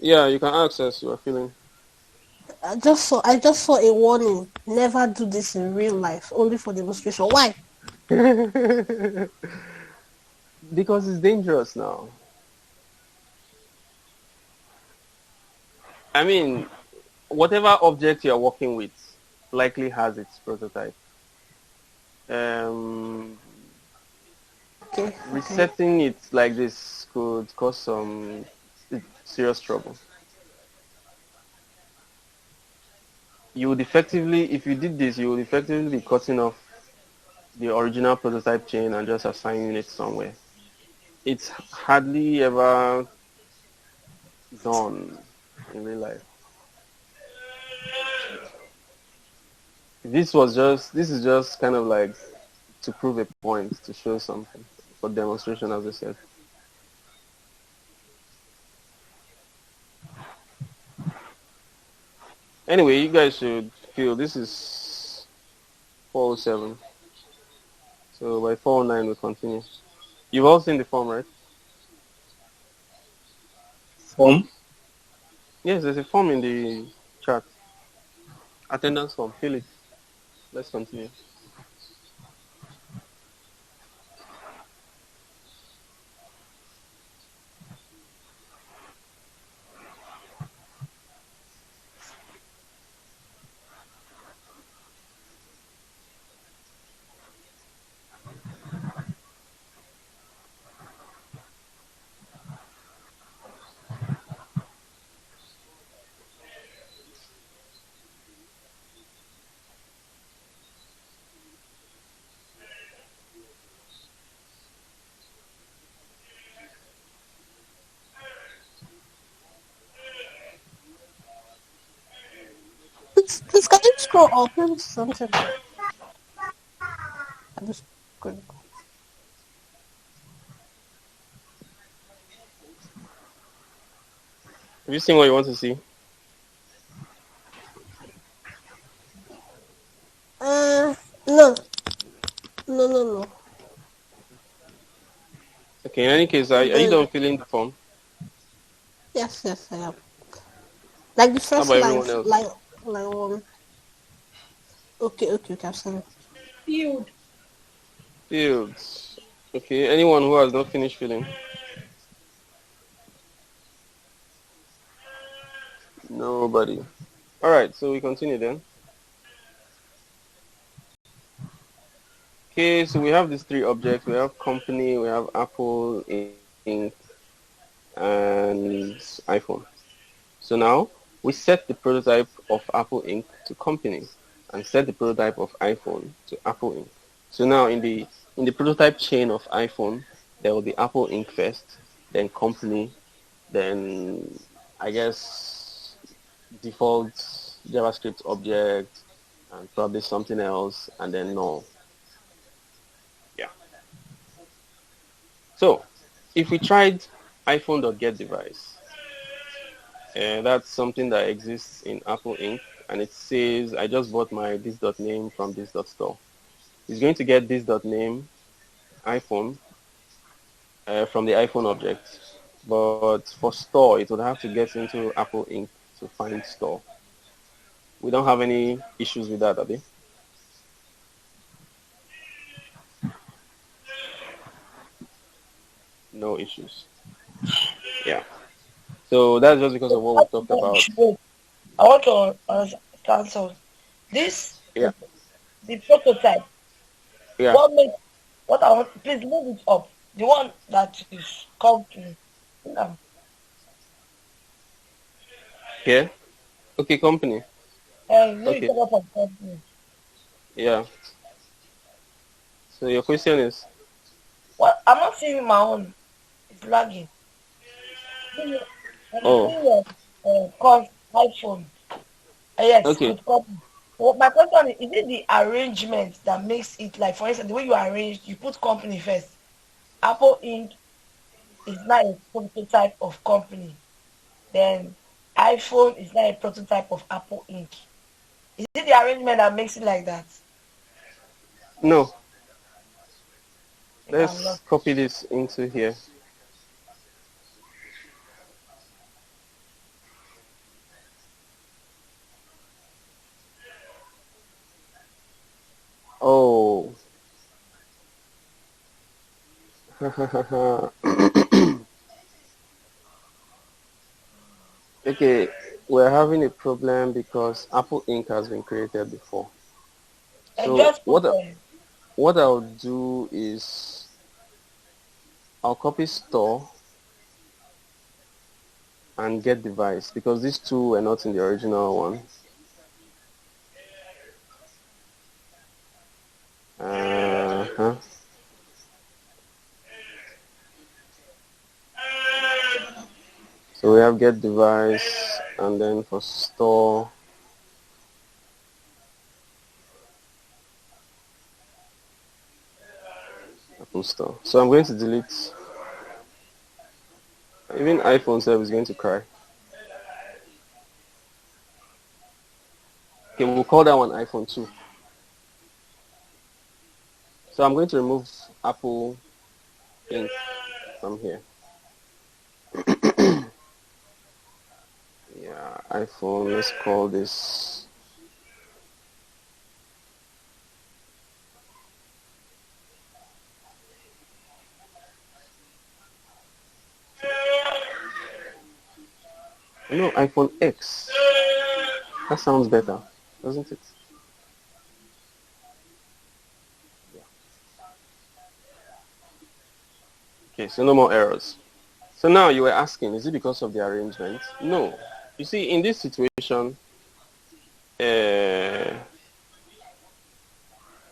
Yeah, you can access you are filling. I just saw a warning. Never do this in real life, only for demonstration. Why? Because it's dangerous now. I mean, whatever object you're working with likely has its prototype. Okay. Resetting it like this could cause some serious trouble. You would effectively, if you did this, you would effectively be cutting off the original prototype chain and just assigning it somewhere. It's hardly ever done in real life. This is just kind of like to prove a point, to show something, for demonstration, as I said. Anyway, you guys should feel this is 407. So by 409 we continue. You've all seen the form, right? Form? Yes, there's a form in the chat. Attendance form, fill it. Let's continue. Please, can you scroll up? Maybe something. I'm just going. Have you seen what you want to see? No. No. Okay, in any case, are you done filling the form? Yes, I am. Like the How first about line, everyone else? like one. Okay, I've seen it. Field. Fields. Okay, anyone who has not finished filling? Nobody. All right, so we continue then. Okay, so we have these three objects. We have company, we have Apple Inc., and iPhone. So now we set the prototype of Apple Inc. to company and set the prototype of iPhone to Apple Inc. So now in the prototype chain of iPhone, there will be Apple Inc. first, then company, then I guess default JavaScript object, and probably something else, and then null. Yeah. So if we tried iPhone.getDevice, that's something that exists in Apple Inc. And it says, I just bought my this.name from this.store. It's going to get this.name iPhone from the iPhone object. But for store, it would have to get into Apple Inc. to find store. We don't have any issues with that, Abby. No issues. Yeah. So that's just because of what we talked about. I want to understand something. This Yeah. the prototype. Yeah. What I want, please move it up. The one that is called Yeah. Okay, company. no, Okay. you talk about company. Yeah. So your question is? Well, I'm not seeing my own. It's lagging. Oh. Called iPhone. Yes, Okay. with company. Well, my question is it the arrangement that makes it, like, for instance, the way you arrange, you put company first. Apple Inc. is not a prototype of company. Then iPhone is not a prototype of Apple Inc. Is it the arrangement that makes it like that? No. I'm Let's not. copy this into here. Oh. Okay, we're having a problem because Apple Inc. has been created before. And So just put what I'll do is I'll copy store and get device because these two were not in the original one. Uh-huh. So we have get device, and then for store, Apple Store. So I'm going to delete. Even iPhone 7 is going to cry. Okay, we'll call that one iPhone 2. So I'm going to remove Apple Inc. from here. Yeah, iPhone, let's call this. No, iPhone X. That sounds better, doesn't it? Yeah. Okay, so no more errors. So now you were asking, is it because of the arrangement? No. You see, in this situation,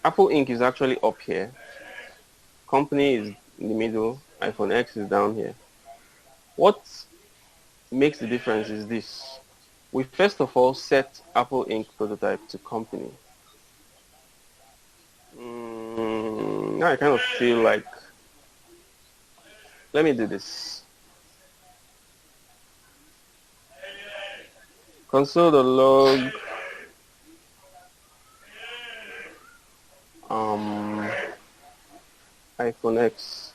Apple Inc. is actually up here. Company is in the middle. iPhone X is down here. What makes the difference is this. We first of all set Apple Inc. prototype to company. Now I kind of feel like, let me do this. Console.log iPhone X.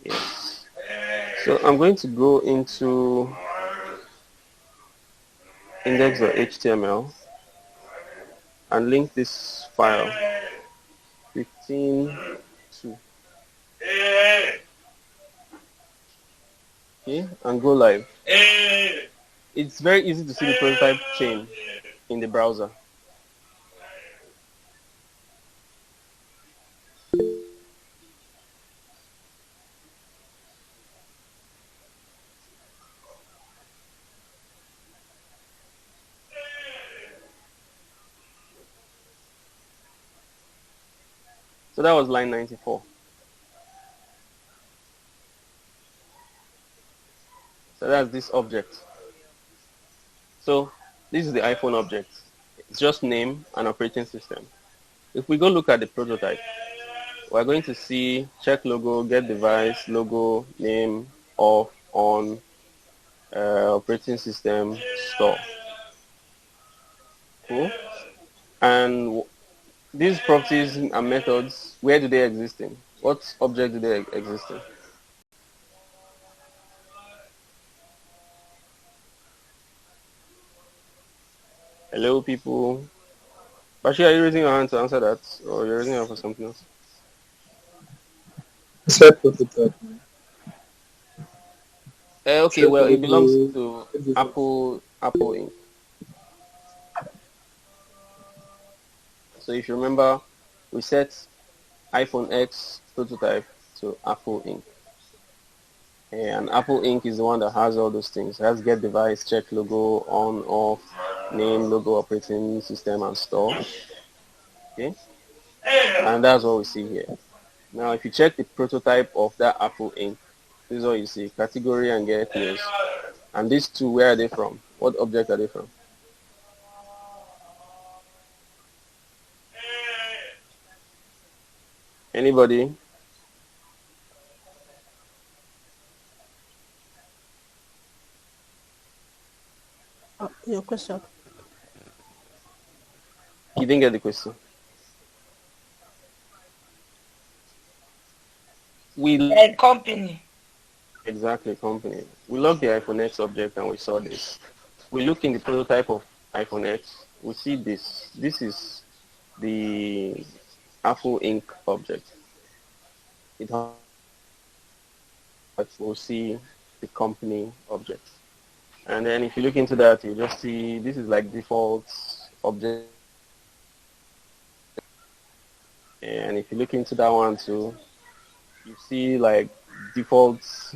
Yes. So I'm going to go into index.html and link this file 15.2. Okay, and go live. It's very easy to see the prototype chain in the browser. So that was line 94. So that's this object. So this is the iPhone object. It's just name and operating system. If we go look at the prototype, we're going to see check logo, get device, logo, name, off, on, operating system, store. Cool. And these properties and methods, where do they exist in? What object do they exist in? Hello, people. Bashi, are you raising your hand to answer that, or you're raising your hand for something else? Set prototype. Okay, Check well, it belongs logo, to get device. Apple Inc. So if you remember, we set iPhone X prototype to Apple Inc. And Apple Inc. is the one that has all those things. It has get device, check logo, on, off, name, logo, operating system, and store. Okay, and that's what we see here. Now, if you check the prototype of that Apple Inc., this is what you see: category and get news. And these two, where are they from? What object are they from? Anybody? Your question. You didn't get the question. Company. Exactly, company. We logged the iPhone X object and we saw this. We look in the prototype of iPhone X, we see this. This is the Apple Inc. object. We'll see the company object. And then if you look into that, you just see this is like default object. And if you look into that one too, you see like defaults.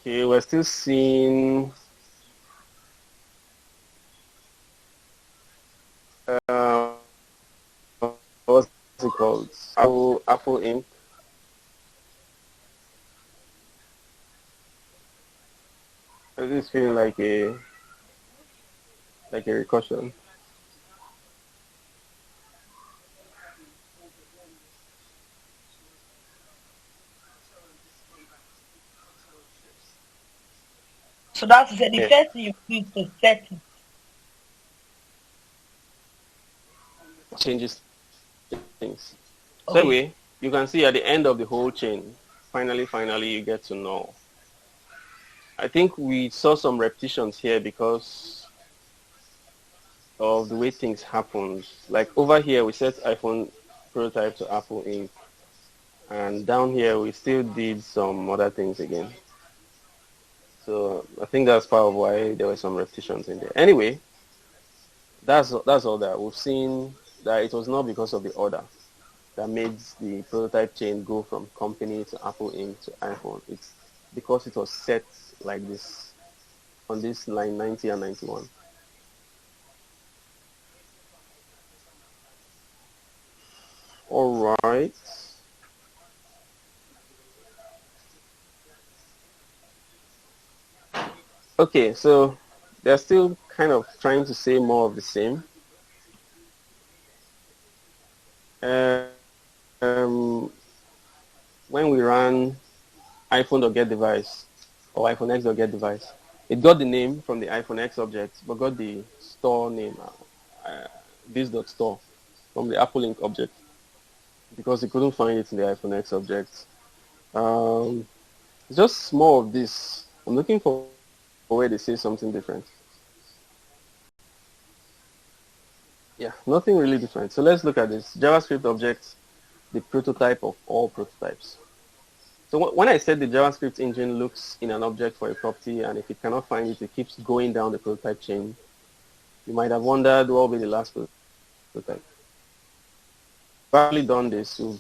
Okay, we're still seeing what's it called? Apple Inc. This is feeling like a recursion. So that's the first thing you need to set it. Changes things. So Okay. anyway, you can see at the end of the whole chain, finally you get to know. I think we saw some repetitions here because of the way things happened. Like over here, we set iPhone prototype to Apple Inc. And down here, we still did some other things again. So I think that's part of why there were some repetitions in there. Anyway, that's all that. We've seen that it was not because of the order that made the prototype chain go from company to Apple Inc. to iPhone. It's because it was set like this on this line 90 and 91. All right. Okay, so they're still kind of trying to say more of the same. When we ran iPhone.getDevice or iPhone X.getDevice, it got the name from the iPhone X object, but got the store name, this.store, from the Apple Inc. object, because it couldn't find it in the iPhone X object. Just more of this. I'm looking for where they say something different. Yeah, nothing really different. So let's look at this. JavaScript object, the prototype of all prototypes. So when I said the JavaScript engine looks in an object for a property, and if it cannot find it, it keeps going down the prototype chain, you might have wondered what will be the last prototype. We've already done this. So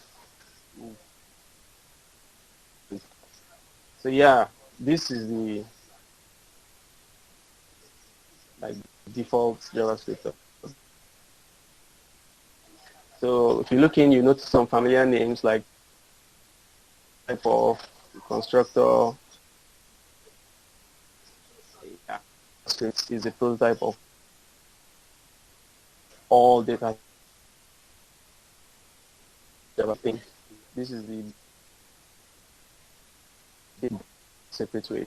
yeah, this is the default JavaScript. So if you look in, you notice some familiar names like type of The constructor is a prototype of all data. I think this is the separate way.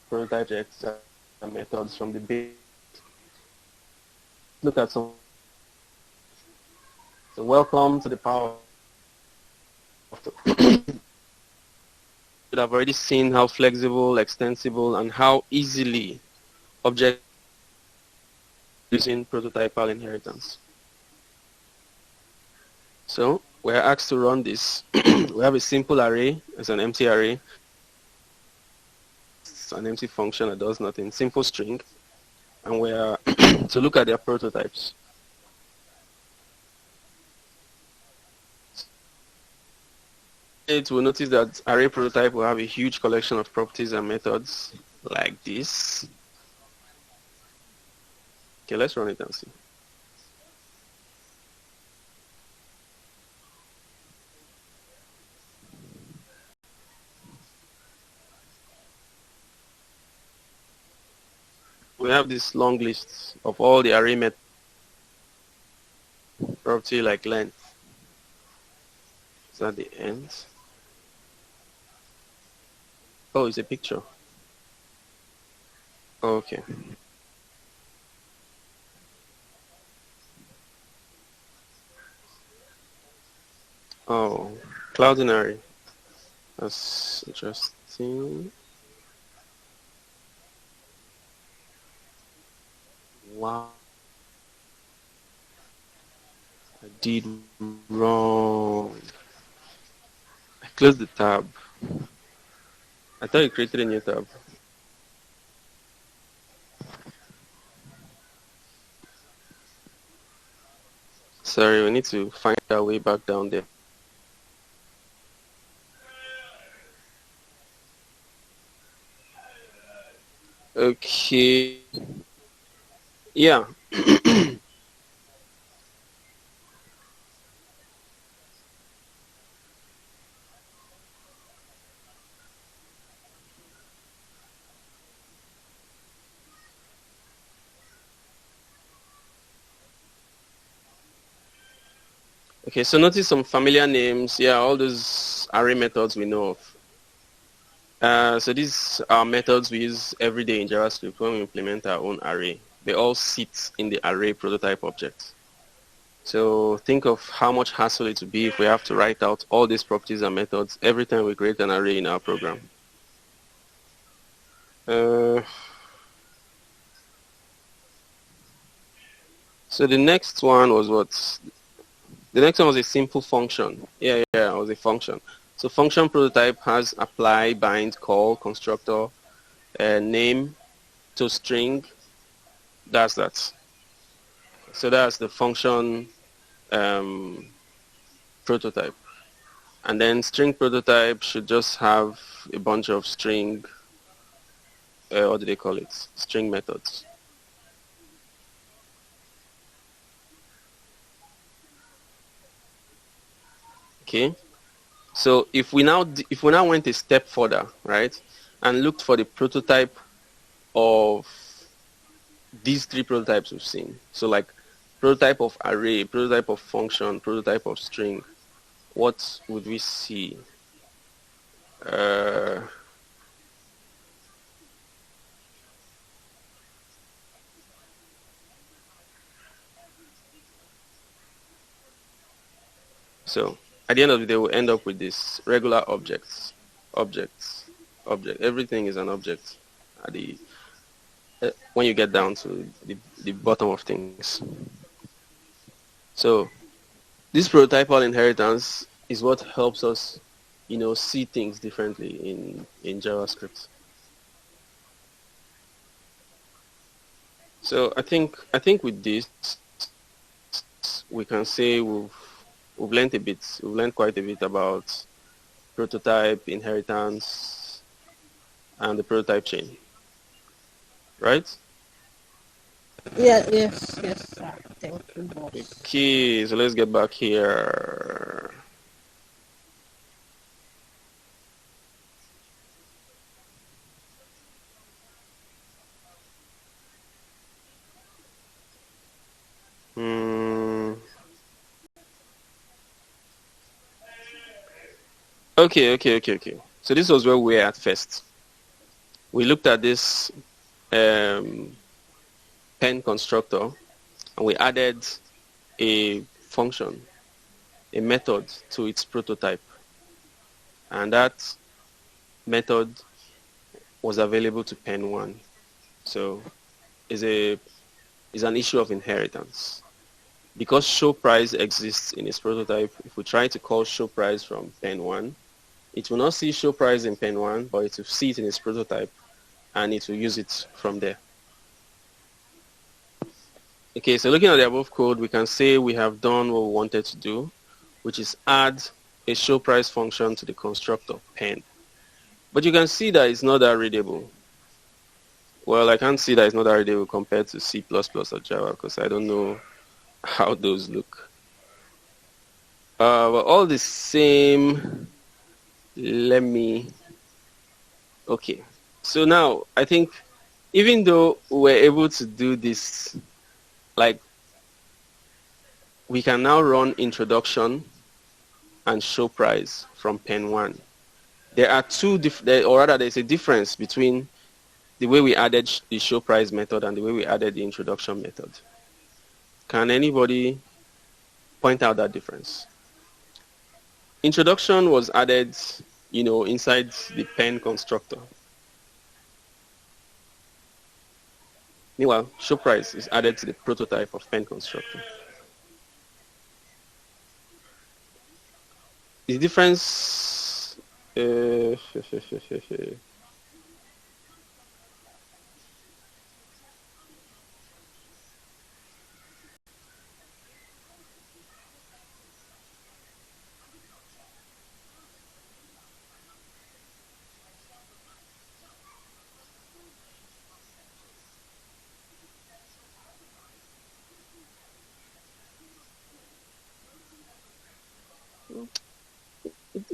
Prototype checks and methods from the base. Look at some. So welcome to the power of the you have already seen how flexible, extensible, and how easily object using prototypal inheritance. So we're asked to run this. We have a simple array as an empty array. It's an empty function that does nothing, simple string. And we're to look at their prototypes. It will notice that array prototype will have a huge collection of properties and methods like this. Okay, let's run it and see. We have this long list of all the array methods, property like length. Is that the end? Oh, it's a picture. Okay. Oh, Cloudinary. That's interesting. Wow. I did wrong. I closed the tab. I thought you created a new tab. Sorry, we need to find our way back down there. Okay. Yeah. Okay, so notice some familiar names. Yeah, all those array methods we know of. So these are methods we use every day in JavaScript when we implement our own array. They all sit in the array prototype object. So think of how much hassle it would be if we have to write out all these properties and methods every time we create an array in our program. So the next one was what? The next one was a simple function. Yeah, it was a function. So function prototype has apply, bind, call, constructor, name, to string. That's that. So that's the function prototype. And then string prototype should just have a bunch of string, what do they call it? String methods. Okay. So if we now went a step further, right, and looked for the prototype of these three prototypes we've seen, so like prototype of array, prototype of function, prototype of string, what would we see? So at the end of the day, we'll end up with this regular object. Everything is an object at the when you get down to the bottom of things. So this prototypal inheritance is what helps us, see things differently in JavaScript. So I think with this we can say we've learned a bit. We've learned quite a bit about prototype inheritance and the prototype chain, right? Yeah, yes, sir. Thank you, boss. Okay, so let's get back here. Hmm. Okay. So this was where we were at first. We looked at this pen constructor and we added a function, a method to its prototype. And that method was available to pen 1. So is an issue of inheritance. Because show price exists in its prototype, if we try to call show price from pen 1, it will not see show price in pen 1, but it will see it in its prototype and it will use it from there. Okay, so looking at the above code, we can say we have done what we wanted to do, which is add a show price function to the constructor pen. But you can see that it's not that readable. Well, I can't see that it's not that readable compared to C++ or Java because I don't know how those look. But all the same, okay. So now I think even though we're able to do this, like we can now run introduction and show price from pen 1. There are there's a difference between the way we added the show price method and the way we added the introduction method. Can anybody point out that difference? Introduction was added, inside the pen constructor. Meanwhile, show price is added to the prototype of pen constructor. The difference, it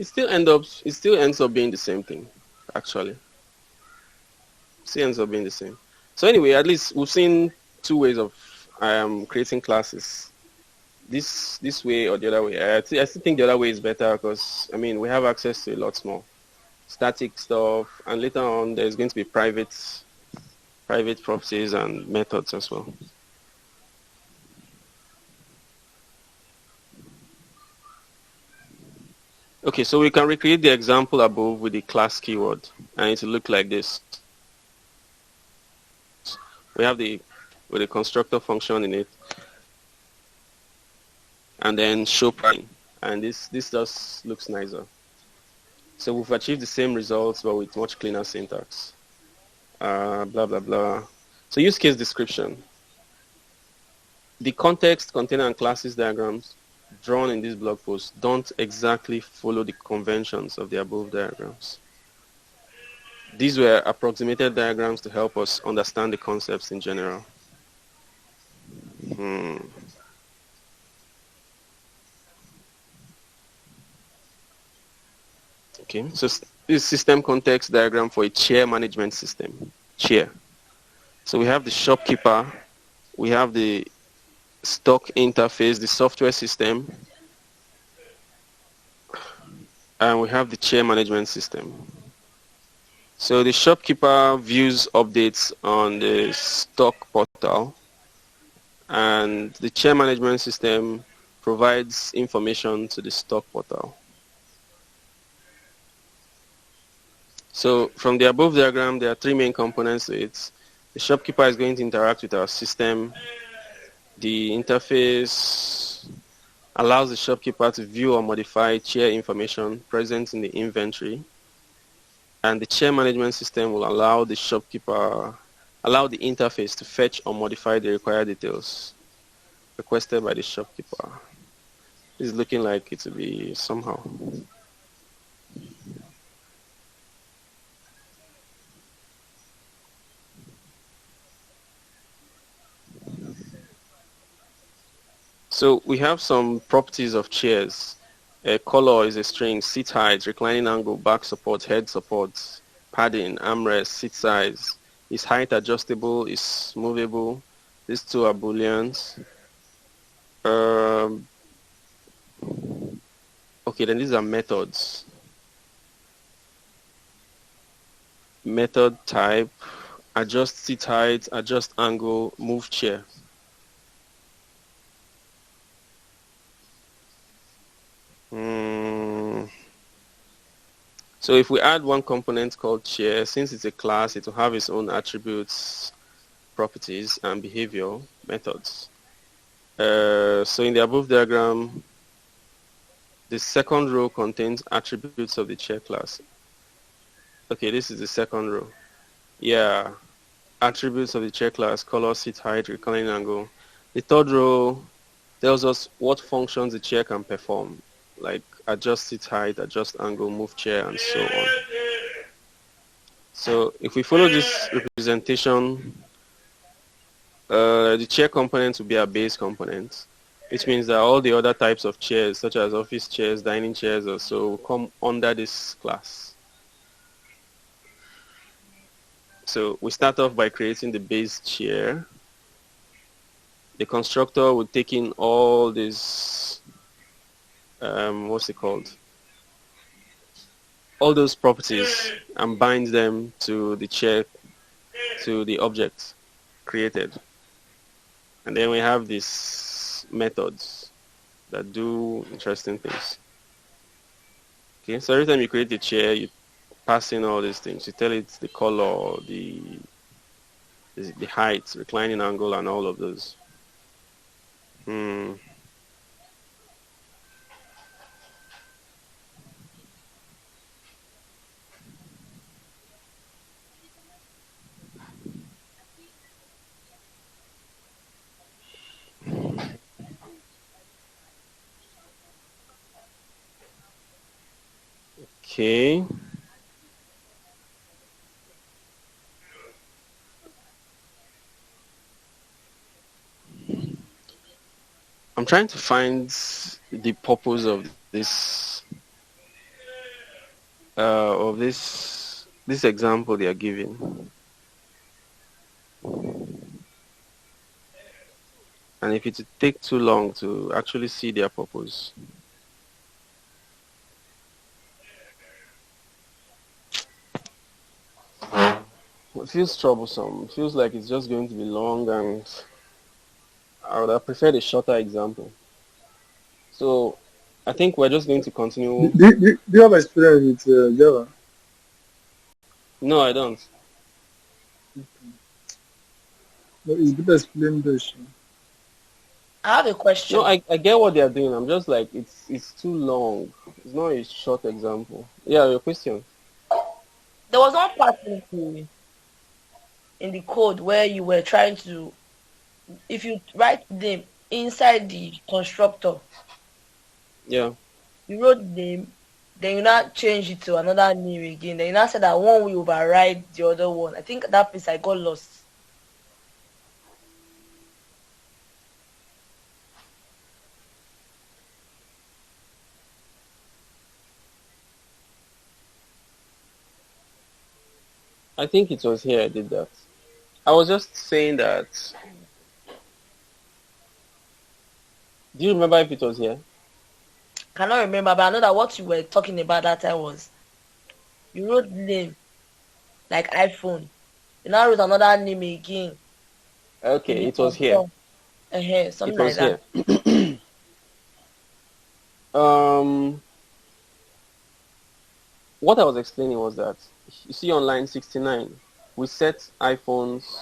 still ends up being the same thing, actually. It still ends up being the same. So anyway, at least we've seen 2 ways of creating classes. This way or the other way. I still think the other way is better because we have access to a lot more static stuff, and later on there's going to be private properties and methods as well. Okay, so we can recreate the example above with the class keyword, and it will look like this. We have with the constructor function in it, and then show price, and this just looks nicer. So we've achieved the same results, but with much cleaner syntax. Blah blah blah. So use case description. The context, container, and classes diagrams drawn in this blog post don't exactly follow the conventions of the above diagrams. These were approximated diagrams to help us understand the concepts in general. Okay, so this is system context diagram for a chair management system. Chair. So we have the shopkeeper, we have the stock interface, the software system, and we have the chair management system. So the shopkeeper views updates on the stock portal, and the chair management system provides information to the stock portal. So from the above diagram, there are 3 main components to it. The shopkeeper is going to interact with our system. The interface allows the shopkeeper to view or modify chair information present in the inventory. And the chair management system will allow the interface to fetch or modify the required details requested by the shopkeeper. This is looking like it will be somehow. So we have some properties of chairs. Color is a string, seat height, reclining angle, back support, head support, padding, armrest, seat size. Is height adjustable? Is movable? These two are booleans. Okay, then these are methods. Method type, adjust seat height, adjust angle, move chair. So if we add one component called chair, since it's a class, it will have its own attributes, properties, and behavior methods. So in the above diagram, the second row contains attributes of the chair class. Okay, this is the second row. Yeah, attributes of the chair class, color, seat height, reclining angle. The third row tells us what functions the chair can perform, like adjust seat height, adjust angle, move chair, and so on. So if we follow this representation, the chair component will be a base component, which means that all the other types of chairs, such as office chairs, dining chairs, or so, will come under this class. So we start off by creating the base chair. The constructor will take in all these, what's it called? All those properties and bind them to the chair, to the object created. And then we have these methods that do interesting things. Okay, so every time you create a chair, you pass in all these things. You tell it the color, the height, reclining angle, and all of those. Okay. I'm trying to find the purpose of this example they are giving. And if it would take too long to actually see their purpose. It feels troublesome. It feels like it's just going to be long, and I would have preferred a shorter example. So I think we're just going to continue. Do you have experience with Java? No, I don't. No, it's better explain this. I have a question. No, I get what they are doing. I'm just like, it's too long. It's not a short example. Yeah, your question. There was one part in the code where you were trying to, if you write them inside the constructor, Yeah. you wrote name, then you now change it to another name again. Then you now said that one will override the other one. I think that piece I got lost. I think it was here I did that. I was just saying that. Do you remember if it was here? Cannot remember, but I know that what you were talking about that time was you wrote name like iPhone. You now wrote another name again. Okay, it was here. Something It was like that. here. What I was explaining was that you see on line 69, we set iPhone's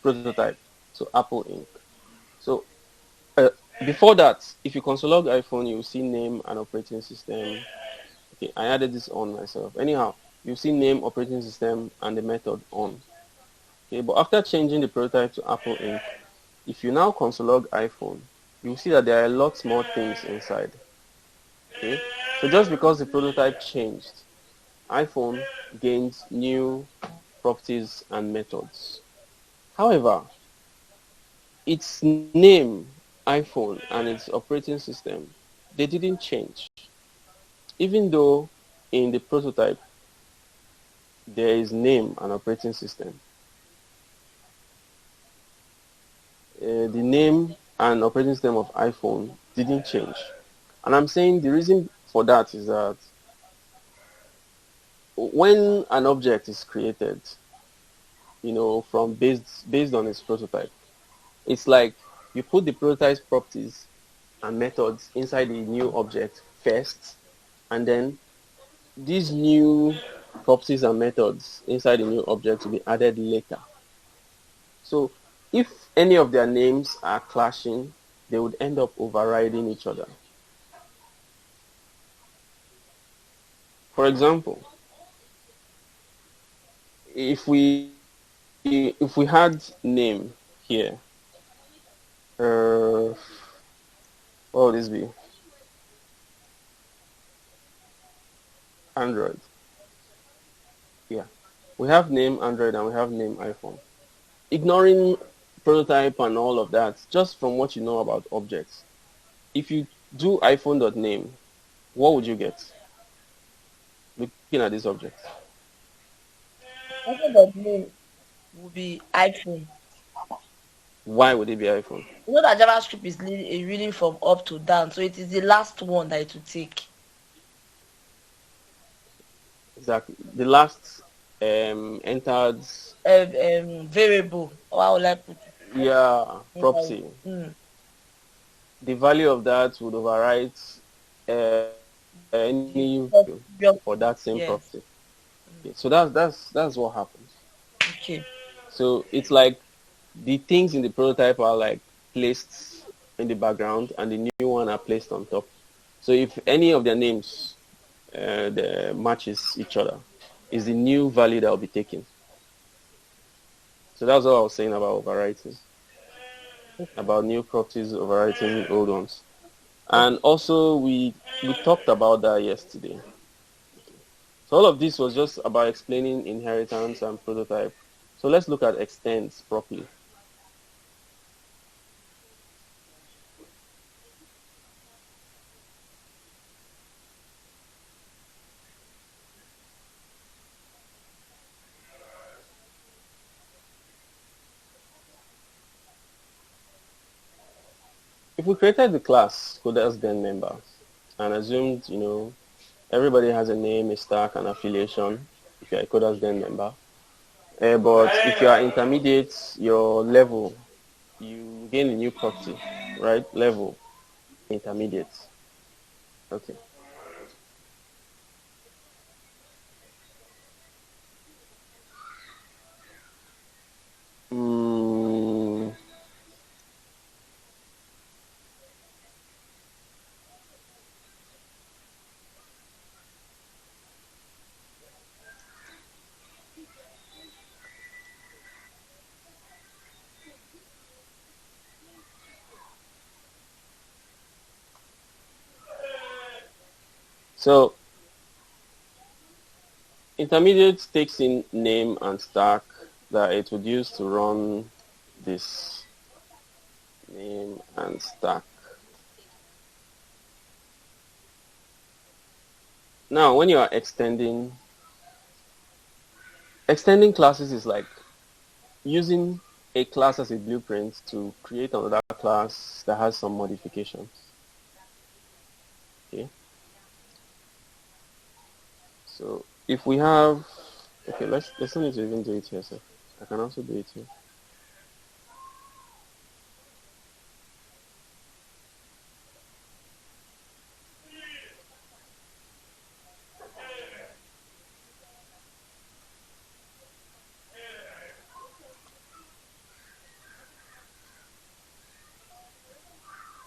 prototype to Apple Inc. So before that, if you console iPhone, you will see name and operating system. Okay, I added this on myself. Anyhow, you see name, operating system, and the method on. Okay, but after changing the prototype to Apple Inc., if you now console iPhone, you will see that there are a lot more things inside. Okay, so just because the prototype changed, iPhone gains new properties and methods. However, its name, iPhone, and its operating system, they didn't change. Even though in the prototype there is name and operating system, the name and operating system of iPhone didn't change. And I'm saying the reason for that is that when an object is created, from based on its prototype, it's like you put the prototype's properties and methods inside the new object first, and then these new properties and methods inside the new object will be added later. So if any of their names are clashing, they would end up overriding each other. For example, if we had name here, what would this be? Android. Yeah, we have name Android and we have name iPhone. Ignoring prototype and all of that, just from what you know about objects, if you do iPhone.name, what would you get? Looking at this object. iPhone.name will be iPhone. Why would it be iPhone? You know that JavaScript is reading from up to down, so it is the last one that it will take. Exactly. The last entered Variable. How will I put it? Yeah, property. The value of that would overwrite any for that same property. Okay, so that's what happens. Okay. So it's like the things in the prototype are like placed in the background and the new one are placed on top. So if any of their names matches each other, is the new value that will be taken. So that's what I was saying about overwriting, about new properties overwriting old ones. And also we talked about that yesterday. So all of this was just about explaining inheritance and prototype. So let's look at extents properly. If we created the class coders then members and assumed, everybody has a name, a stack, and affiliation if you're a coders then member. But if you are intermediate, your level, you gain a new property, right? Level, intermediate. Okay. So intermediate takes in name and stack that it would use to run this name and stack. Now, when you are extending classes is like using a class as a blueprint to create another class that has some modifications. Okay. So if we have, okay, let's not need to even do it here, so I can also do it here.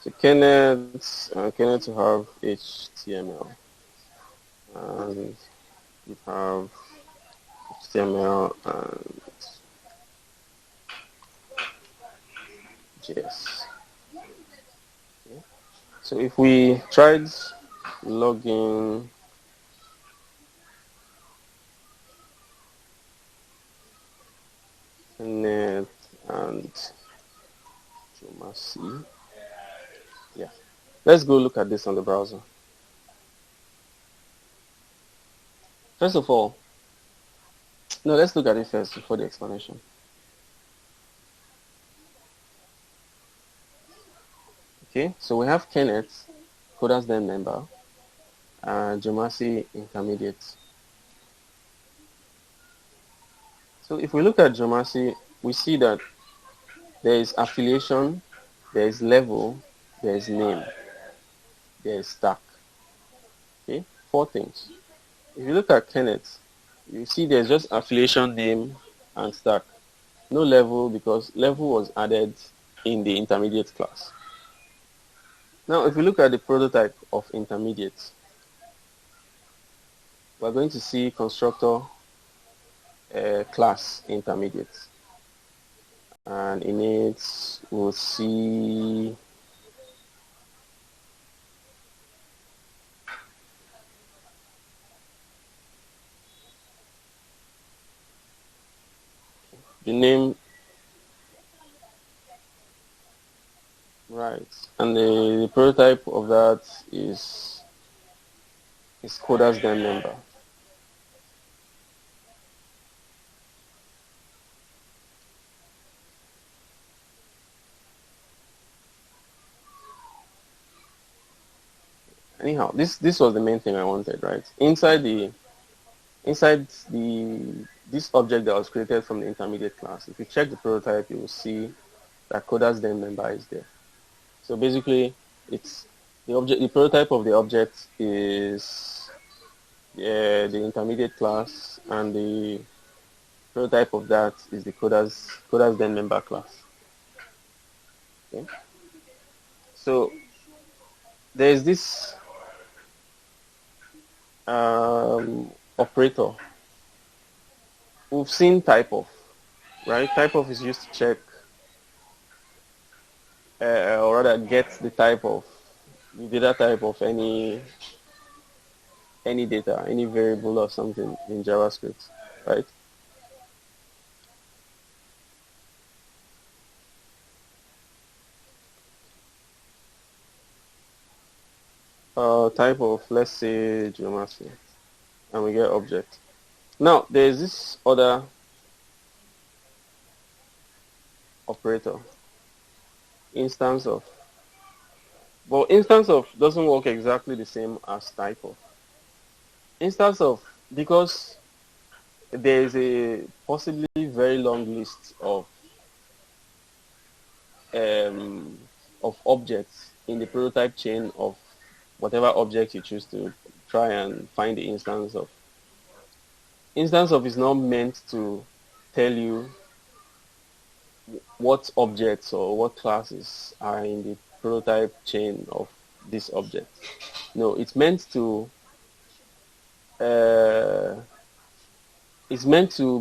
So Kenneth to have HTML, and you have HTML and JS. Okay. So if we tried login Kenneth and Geomacy. Yeah. Let's go look at this on the browser. First of all, no, let's look at it first before the explanation. Okay, so we have Kenneth, Coders Then member, and Geomacy intermediate. So if we look at Geomacy, we see that there is affiliation, there is level, there is name, there is stack. Okay, 4 things. If you look at Kenneth, you see there's just affiliation, name, and stack. No level, because level was added in the intermediate class. Now, if we look at the prototype of intermediate, we're going to see constructor class intermediate. And in it, we'll see the name, right, and the prototype of that is Coders Then member. Anyhow, this was the main thing I wanted, right? Inside this object that was created from the intermediate class, if you check the prototype, you will see that Coders Then member is there. So basically, it's the prototype of the object is the intermediate class, and the prototype of that is the Coders Then member class. Okay. So there is this operator. We've seen typeof, right? Typeof is used to check, or rather get the data type of any data, any variable or something in JavaScript, right? Type of, let's say, Geomacy, and we get object. Now, there is this other operator, instance of. But instance of doesn't work exactly the same as typeof. Instance of, because there is a possibly very long list of objects in the prototype chain of whatever object you choose to try and find the instance of. Instance of is not meant to tell you what objects or what classes are in the prototype chain of this object. No, it's meant to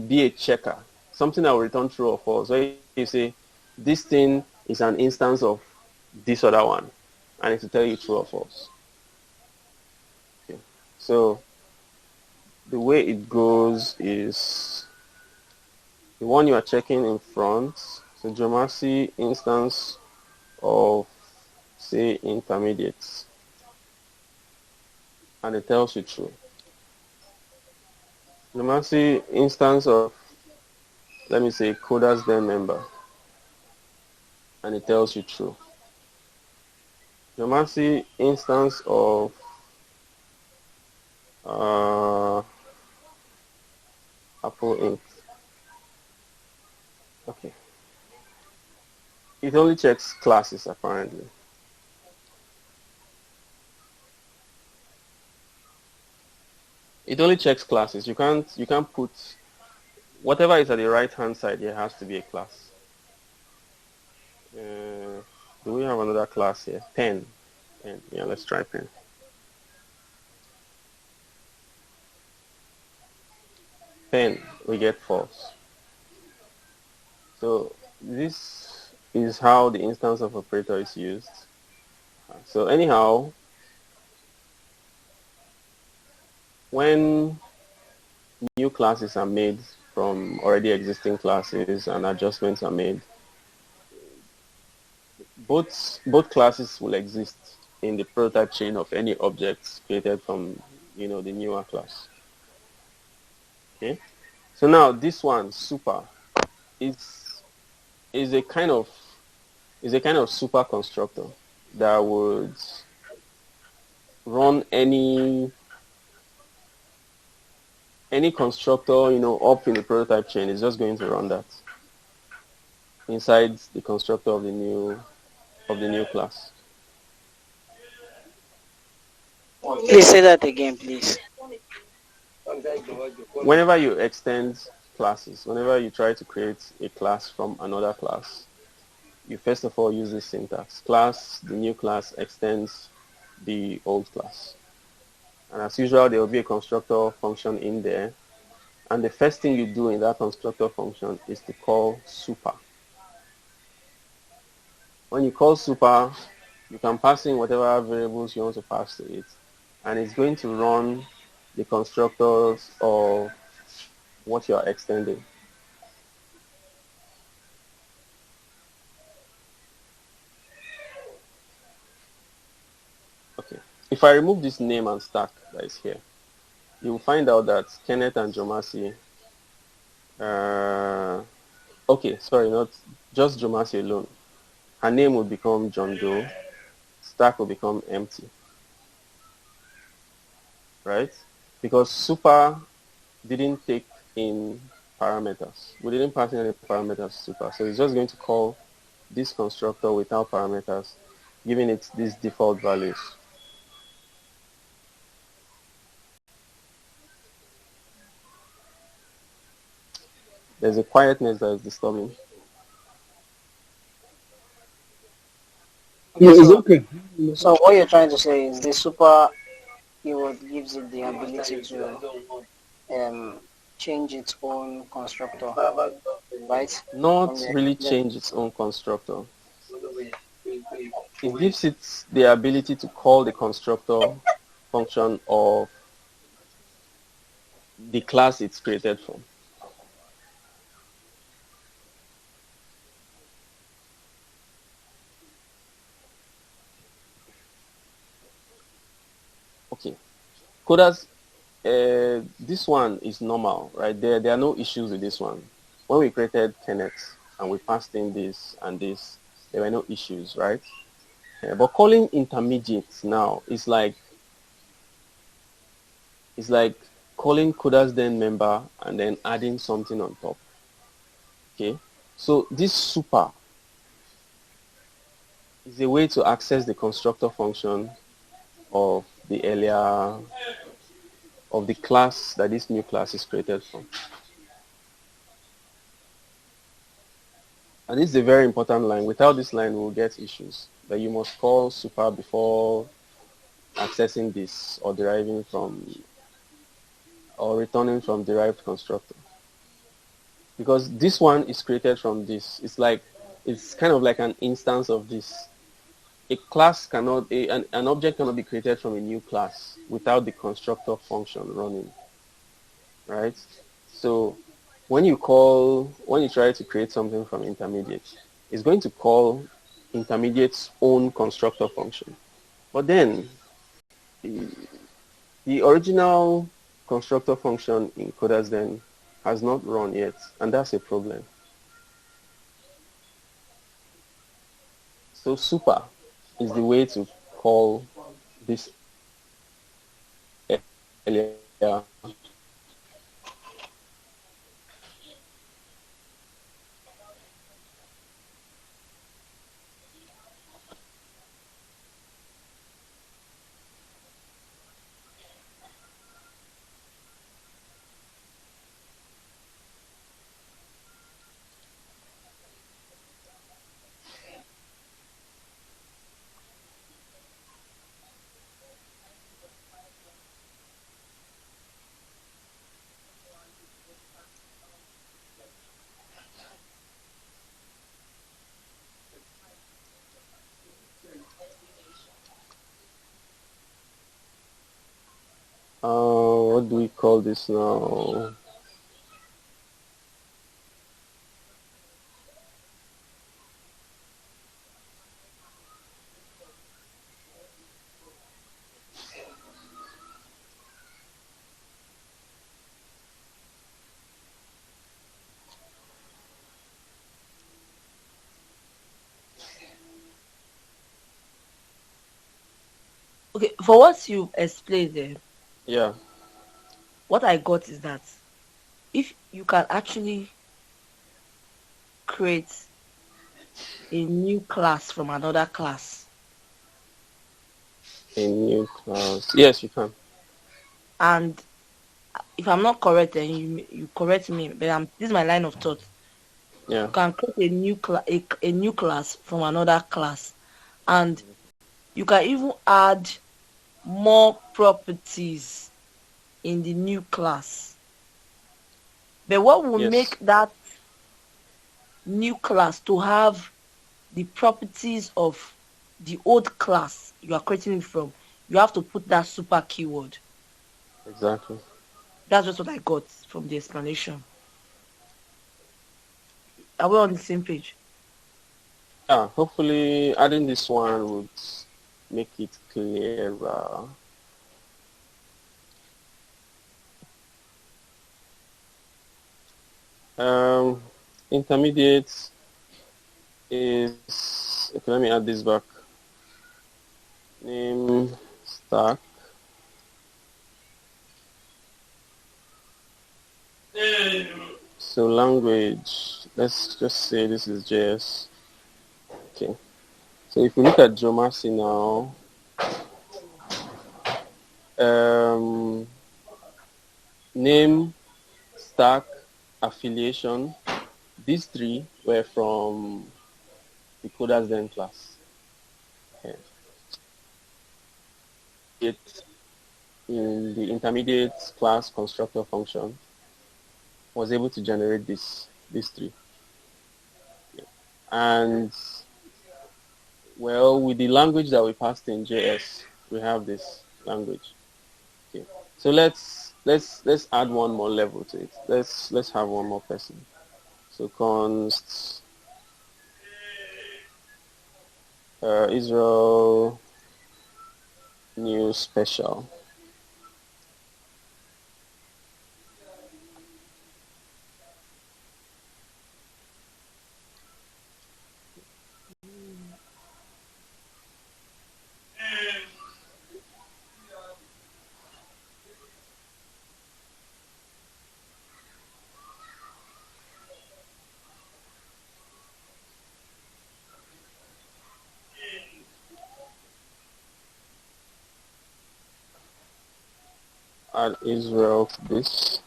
be a checker, something that will return true or false. So you say this thing is an instance of this other one, and it will tell you true or false. Okay. So the way it goes is the one you are checking in front. So Geomacy instance of, say, intermediates, and it tells you true. Geomacy instance of, let me say, Coders Then member, and it tells you true. Geomacy instance of Apple Inc. Okay. It only checks classes, apparently. It only checks classes. You can't put whatever is at the right hand side here has to be a class. Do we have another class here? Pen. Yeah, let's try pen. Pen, we get false. So this is how the instance of operator is used. So anyhow, when new classes are made from already existing classes and adjustments are made, both classes will exist in the prototype chain of any objects created from the newer class. Okay. So now this one, super, is is a kind of super constructor that would run any constructor up in the prototype chain. Is just going to run that inside the constructor of the new class. Please say that again, please. Whenever you extend classes, whenever you try to create a class from another class, you first of all use this syntax. Class, the new class extends the old class. And as usual, there will be a constructor function in there. And the first thing you do in that constructor function is to call super. When you call super, you can pass in whatever variables you want to pass to it. And it's going to run the constructors of what you are extending. Okay. If I remove this name and stack that is here, you will find out that Kenneth and Jomasi, okay, sorry, not just Jomasi alone. Her name will become John Doe. Stack will become empty. Right? Because super didn't take in parameters. We didn't pass in any parameters to super. So it's just going to call this constructor without parameters, giving it these default values. There's a quietness that is disturbing. Yeah, it's okay. So what you're trying to say is the super keyword gives it the ability to change its own constructor, right? Not really change its own constructor. It gives it the ability to call the constructor function of the class it's created from. Okay. Coders, this one is normal, right? There are no issues with this one. When we created Kenneth and we passed in this and this, there were no issues, right? But calling intermediates now is like calling Coders then member and then adding something on top. Okay, so this super is a way to access the constructor function of the earlier of the class that this new class is created from. And this is a very important line. Without this line, we'll get issues. That you must call super before accessing this or deriving from or returning from derived constructor. Because this one is created from this. It's kind of like an instance of this. A class cannot, an object cannot be created from a new class without the constructor function running, right? So when you try to create something from intermediate, it's going to call intermediate's own constructor function. But then the original constructor function in Coders then has not run yet, and that's a problem. So super is the way to call this earlier. What do we call this now? Okay, for what you explained there, Yeah. what I got is that if you can actually create a new class from another class, A new class. Yes, you can. and if I'm not correct, then you correct me. But this is my line of thought. Yeah. You can create a new class from another class, and you can even add more properties in the new class. But what will Yes. make that new class to have the properties of the old class you are creating it from? You have to put that super keyword. Exactly. That's just what I got from the explanation. Are we on the same page? Yeah. Hopefully, adding this one would make it clearer. Intermediate is okay. Let me add this back. Name stack. So language. Let's just say this is JS. Okay. So if we look at Geomacy now, name, stack, affiliation. These three were from the Coders Then class. Okay. It in the intermediate class constructor function was able to generate these three. Yeah. And well, with the language that we passed in JS, we have this language. Okay. So let's add one more level to it. Let's have one more person. So const Israel new special. Add Israel to this.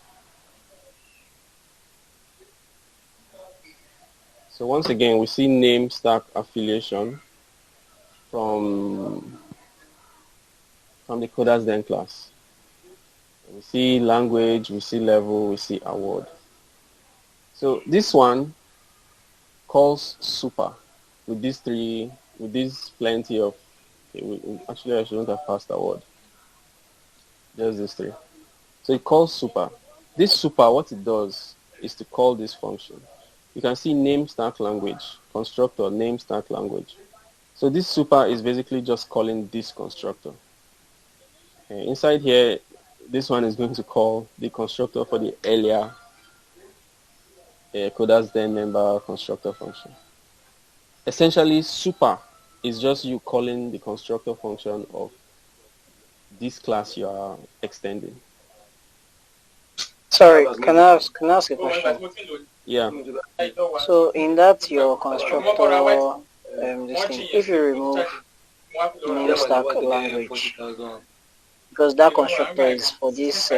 So once again, we see name stack affiliation from the Coders Then class. We see language, we see level, we see award. So this one calls super with these three, with this plenty of, actually I shouldn't have passed award. Just these three. So it calls super. This super, what it does is to call this function. You can see name stack language, constructor, name stack language. So this super is basically just calling this constructor. Inside here, this one is going to call the constructor for the earlier Coders Then member constructor function. Essentially, super is just you calling the constructor function of this class you are extending. Sorry, can I ask a question? Yeah. So in that your constructor, this thing, if you remove name stack language, because that constructor is for this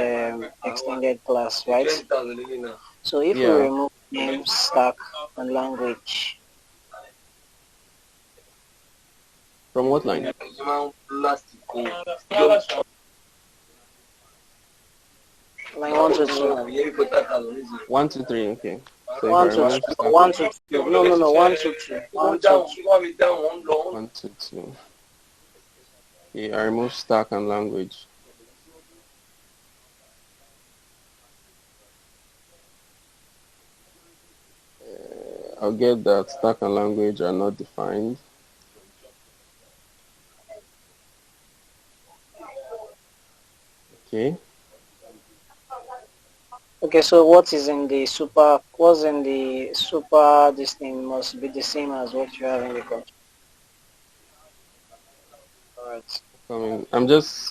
extended class, right? So if you remove name stack and language, from what line? Line 1 to 2. 1 to 3, okay. So 1 to 2. 1 to 2. No. 1 to 2. 1 to 2. 1 to 2. Okay, I remove stack and language. I'll get that stack and language are not defined. Okay. Okay, so what's in the super, this thing must be the same as what you have in the code. Alright. I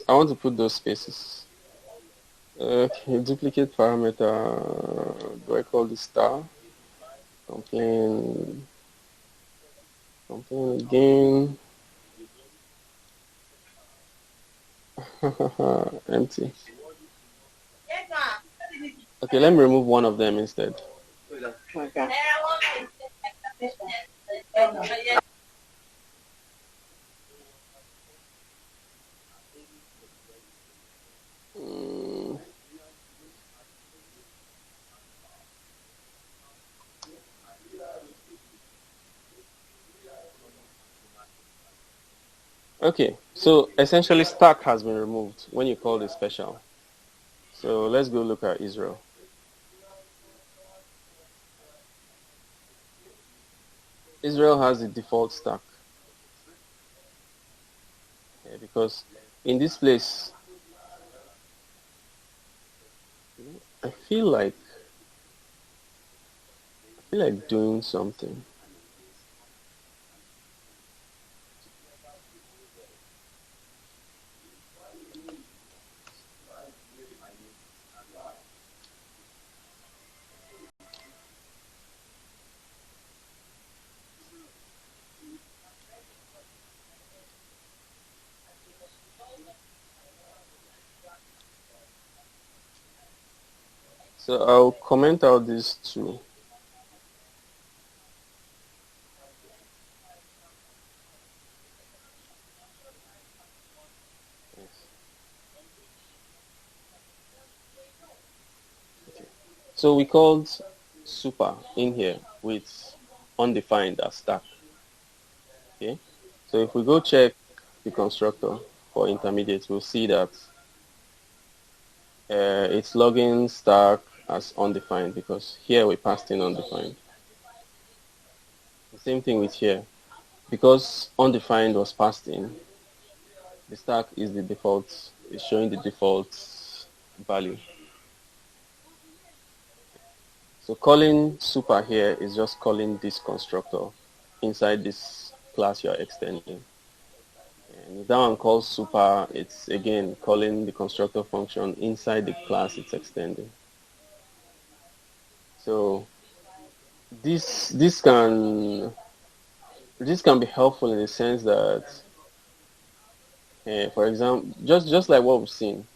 want to put those spaces. Okay, duplicate parameter. Do I call this star? Complain again. Empty. Okay, let me remove one of them instead. Okay. Mm. Okay, so essentially stack has been removed when you call this special. So let's go look at Israel. Israel has the default stack. Okay, because in this place, I feel like doing something. So I'll comment out these two. Okay. So we called super in here with undefined as stack. Okay. So if we go check the constructor for intermediate, we'll see that it's logging stack as undefined because here we passed in undefined. The same thing with here. Because undefined was passed in, the stack is the default, is showing the default value. So calling super here is just calling this constructor inside this class you are extending. And if that one calls super, it's again calling the constructor function inside the class it's extending. So this can be helpful in the sense that, for example, just like what we've seen,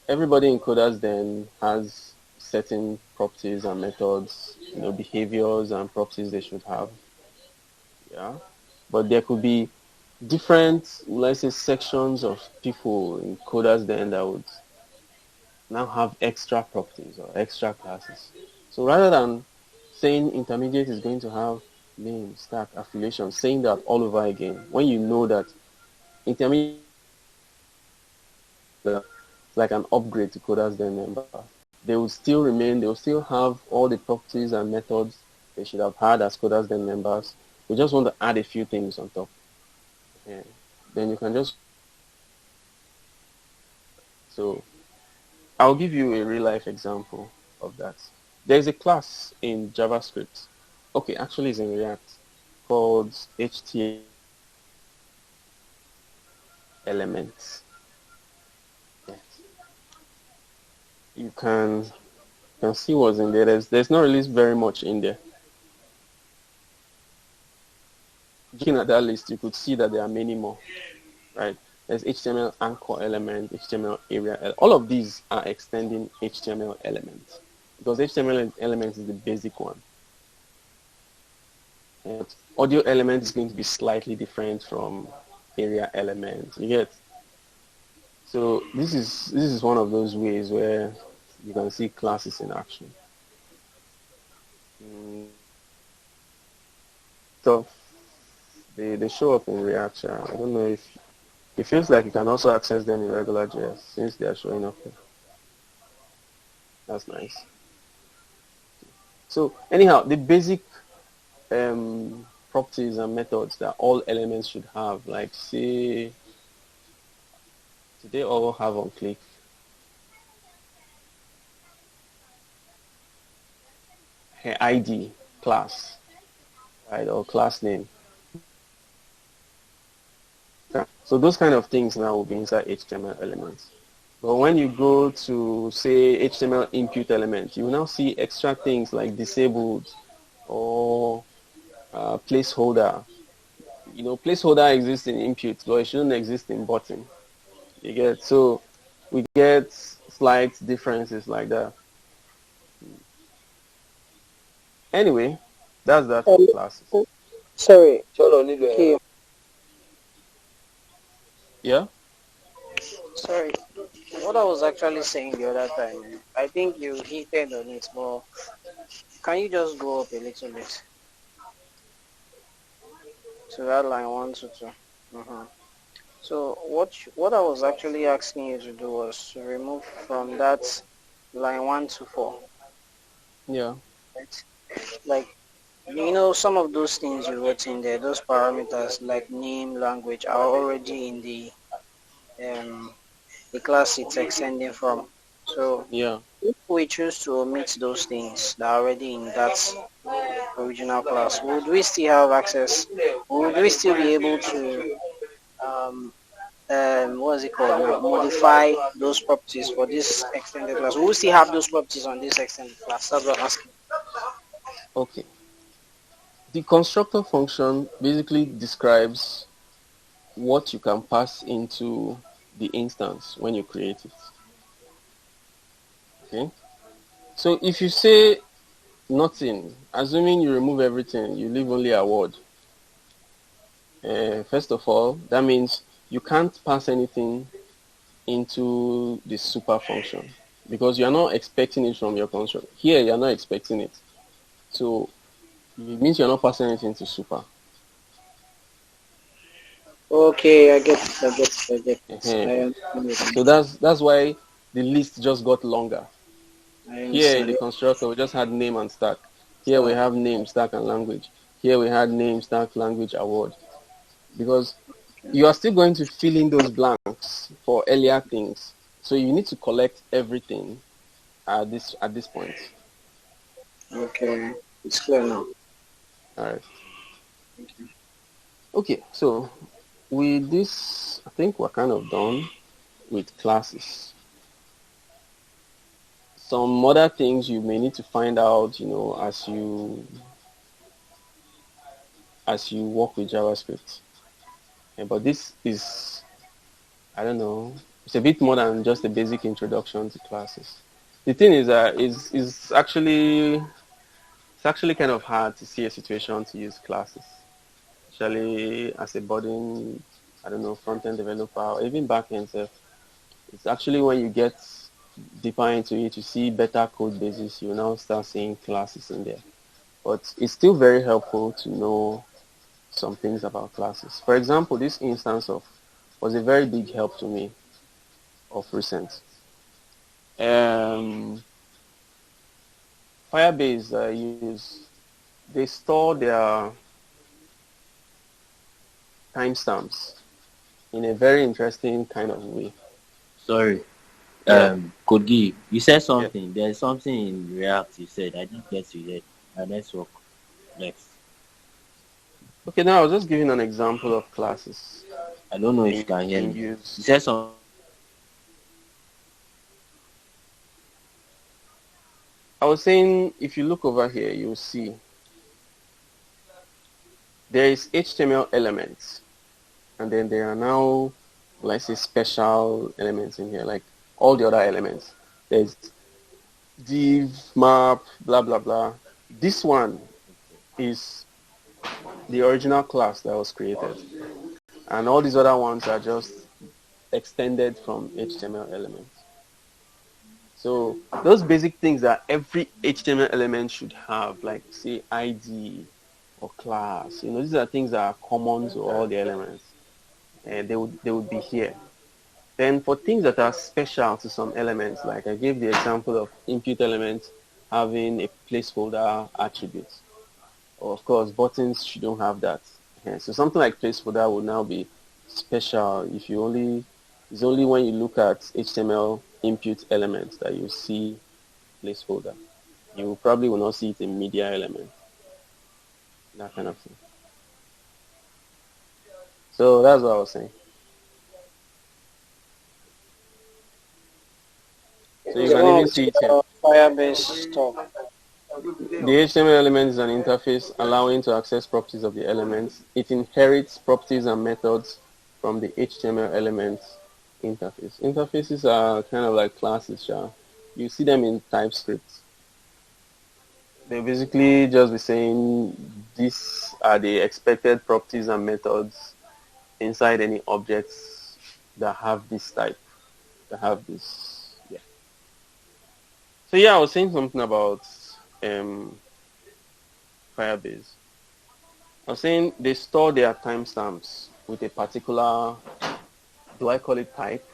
everybody in Coders then has certain properties and methods, behaviors and properties they should have. Yeah, but there could be different, let's say, sections of people in Coders then that would now have extra properties or extra classes. So rather than saying intermediate is going to have name, stack, affiliation, saying that all over again, when you know that intermediate is like an upgrade to Coders then member, they will still have all the properties and methods they should have had as Coders then members. We just want to add a few things on top. Yeah. Then you can just... So I'll give you a real life example of that. There's a class in JavaScript. Okay, actually it's in React called HTML elements. Yes. You can see what's in there. There's not really very much in there. Looking at that list, you could see that there are many more, right? There's HTML anchor element, HTML area. All of these are extending HTML elements because HTML element is the basic one. And audio element is going to be slightly different from area element. You get? So this is one of those ways where you can see classes in action. So they show up in React. I don't know if it feels like you can also access them in regular JS since they are showing up here. That's nice. So anyhow, the basic properties and methods that all elements should have, like say, do they all have on click? ID, class, right, or class name. So those kind of things now will be inside HTML elements. But when you go to, say, HTML input element, you will now see extra things like disabled or placeholder. You know, placeholder exists in input, but it shouldn't exist in button. You get, so we get slight differences like that. Anyway, that's that for classes. Sorry. Okay. Yeah? Sorry. What I was actually saying the other time, I think you hinted on it, but can you just go up a little bit to that line 1 to 2? So what I was actually asking you to do was to remove from that line 1 to 4. Yeah. Right? Like, some of those things you wrote in there, those parameters like name, language, are already in the class it's extending from. So Yeah. if we choose to omit those things that are already in that original class, would we still have access? Would we still be able to what's it called now? Modify those properties for this extended class? Will we still have those properties on this extended class? That's what I'm asking. Okay. The constructor function basically describes what you can pass into the instance when you create it. Okay. So if you say nothing, assuming you remove everything, you leave only a word. First of all, that means you can't pass anything into the super function because you are not expecting it from your constructor. Here, you are not expecting it. So it means you're not passing anything to super. Okay, I get it. So that's why the list just got longer. Here in understand. the constructor, we just had name and stack. Here we have name, stack, and language. Here we had name, stack, language, award. Because you are still going to fill in those blanks for earlier things. So you need to collect everything at this point. Okay, it's clear now. All right. Okay, so with this, I think we're kind of done with classes. Some other things you may need to find out, as you work with JavaScript. But this is, I don't know, it's a bit more than just a basic introduction to classes. The thing is that it's actually kind of hard to see a situation to use classes, especially as a budding, I don't know, front-end developer or even back-end stuff. It's actually when you get deeper into it, you see better code bases, you now start seeing classes in there. But it's still very helpful to know some things about classes. For example, this instance was a very big help to me of recent. Firebase they store their timestamps in a very interesting kind of way. Sorry. Kogi, you said something. Yeah. There's something in React you said. I didn't get to yet. Let's work next. Okay, now I was just giving an example of classes. I don't know if you can hear me. You said something. I was saying, if you look over here, you'll see there is HTML elements, and then there are now, let's say, special elements in here, like all the other elements. There's div, map, blah, blah, blah. This one is the original class that was created. And all these other ones are just extended from HTML elements. So those basic things that every HTML element should have, like say ID or class, these are things that are common to all the elements. And they would be here. Then for things that are special to some elements, like I gave the example of input element having a placeholder attribute. Or of course, buttons shouldn't have that. So something like placeholder will now be special if it's only when you look at HTML input elements that you see placeholder. You probably will not see it in media element. That kind of thing. So that's what I was saying. So you The can one even with see it here. Firebase stuff. The HTML element is an interface allowing to access properties of the elements. It inherits properties and methods from the HTML element interface. Interfaces are kind of like classes. You see them in TypeScript. They basically just be saying these are the expected properties and methods inside any objects that have this type, that have this. Yeah. So yeah, I was saying something about Firebase. I was saying they store their timestamps with a particular, do I call it type?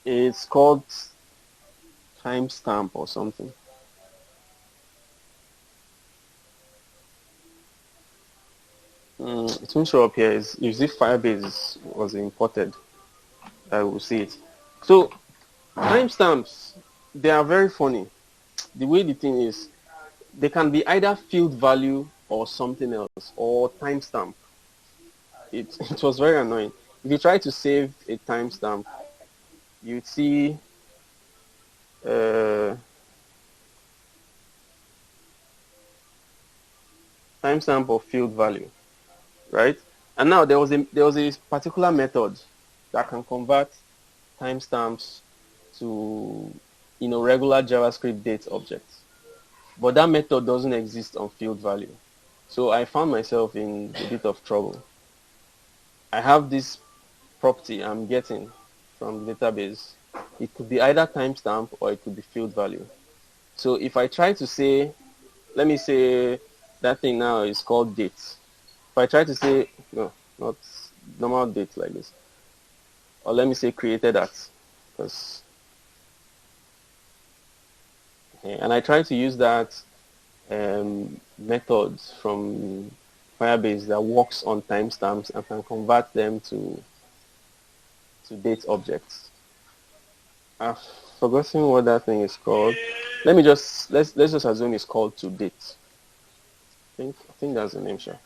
It's called timestamp or something. It won't show up here. It's usually Firebase was imported. I will see it. So timestamps, they are very funny. The way the thing is, they can be either field value or something else, or timestamp. It was very annoying. If you try to save a timestamp, you'd see timestamp or field value, right? And now there was a particular method that can convert timestamps to regular JavaScript date objects, but that method doesn't exist on field value. So I found myself in a bit of trouble. I have this property I'm getting from the database. It could be either timestamp or it could be field value. So if I try to say, let me say that thing now is called date. If I try to say, no, not normal date like this, or let me say created at, because, and I try to use that method from Firebase that works on timestamps and can convert them to date objects. I've forgotten what that thing is called. Let's just assume it's called to date. I think that's the name, sure.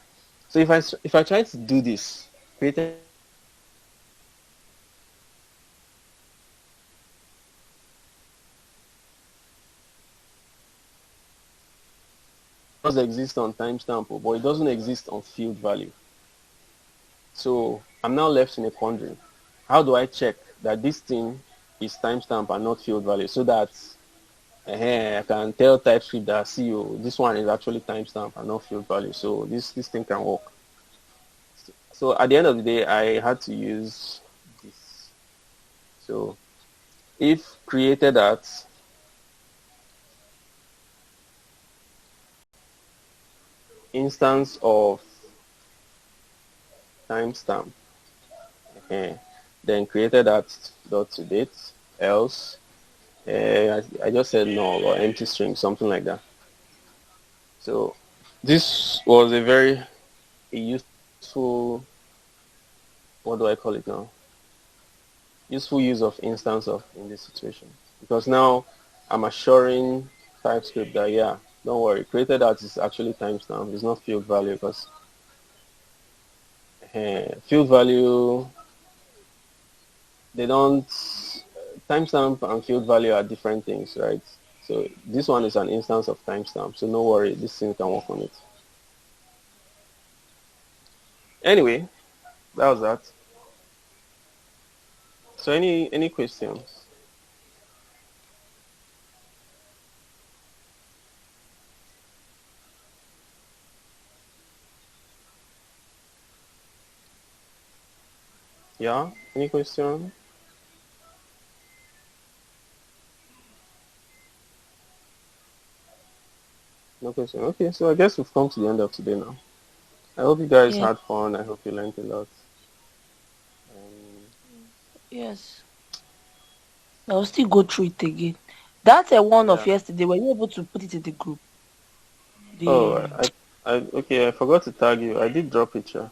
So if I try to do this, create does exist on timestamp, but it doesn't exist on field value. So I'm now left in a quandary. How do I check that this thing is timestamp and not field value, so that I can tell TypeScript that this one is actually timestamp and not field value, so this thing can work. So at the end of the day, I had to use this. So if created at instance of timestamp, then created at dot to date, else I just said null or empty string, something like that. So this was a very useful, what do I call it now? Useful use of instance of in this situation, because now I'm assuring TypeScript that don't worry, created at is actually timestamp, it's not field value, because field value, they don't, timestamp and field value are different things, right? So this one is an instance of timestamp, so no worry, this thing can work on it. Anyway, that was that. So any questions? Yeah, any question? No question. Okay, so I guess we've come to the end of today now. I hope you guys had fun. I hope you learned a lot. Yes. I'll still go through it again. That's a one of yesterday. Were you able to put it in the group? Okay, I forgot to tag you. I did drop it, yeah.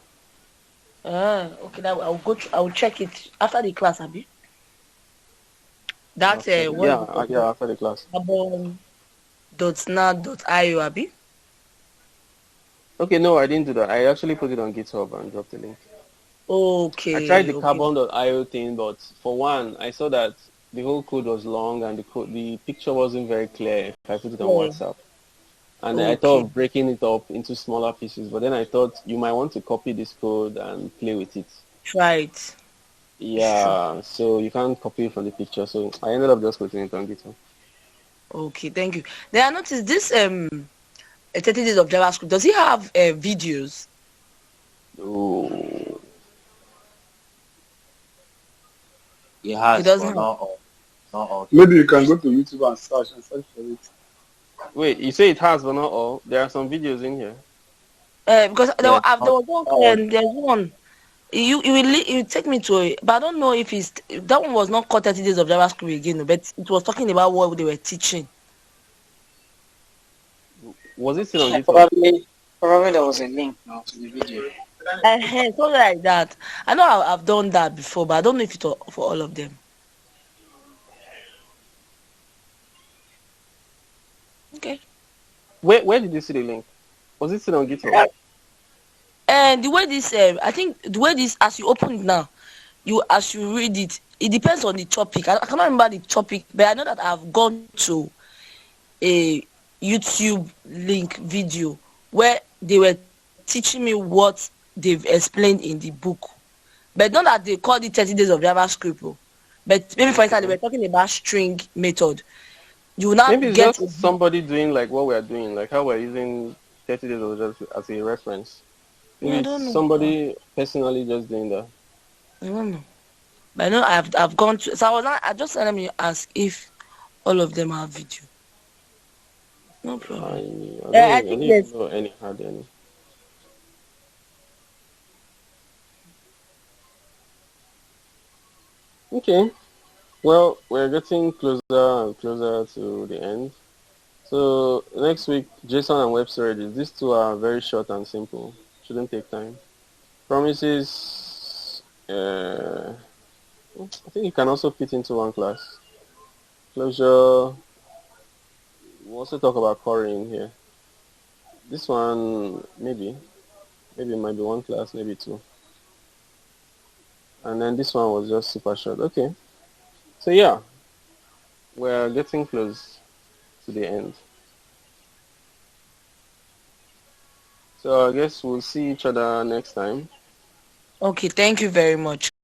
Okay, now I'll go. I'll check it after the class, Abi. That's one. Yeah, after the class. .snap.io, Abi. Okay, no, I didn't do that. I actually put it on GitHub and dropped the link. Okay. I tried the carbon.io thing, but for one, I saw that the whole code was long and the picture wasn't very clear if I put it on Yeah. WhatsApp. And I thought of breaking it up into smaller pieces, but then I thought you might want to copy this code and play with it. Right. Yeah, so you can't copy it from the picture. So I ended up just putting it on GitHub. Okay, thank you. Then I noticed this 30 days of JavaScript. Does it have videos? Oh, It has, It doesn't but have. not all. Not all. Maybe you can go to YouTube and search for it. wait, you say it has, but not all. There are some videos in here. Because there Yeah, was one. There's one. You take me to it, but I don't know if that one was not called 30 days of JavaScript again, but it was talking about what they were teaching. Was it still on GitHub? Probably there was a link now to the video. Something like that. I know I've done that before, but I don't know if it's for all of them. Okay. Where did you see the link? Was it still on GitHub? And the way this, I think the way this, as you open it now, as you read it, it depends on the topic. I cannot remember the topic, but I know that I've gone to a YouTube link video where they were teaching me what they've explained in the book, but not that they called it 30 days of JavaScript. But maybe for instance, they were talking about string method. You will not Maybe it's get just somebody doing like what we're doing, like how we're using 30 days of JavaScript as a reference. Maybe I don't know. somebody personally just doing that. I don't know. But I know I've gone to, so I just let me ask if all of them have video. No problem. I think don't there's- even know any had any. Okay. Well, we're getting closer and closer to the end. So next week, JSON and web storage. These two are very short and simple. Shouldn't take time. Promises. I think you can also fit into one class. Closure. We'll also talk about querying here. This one, maybe it might be one class, maybe two. And then this one was just super short. Okay. So yeah, we're getting close to the end. So I guess we'll see each other next time. Okay, thank you very much.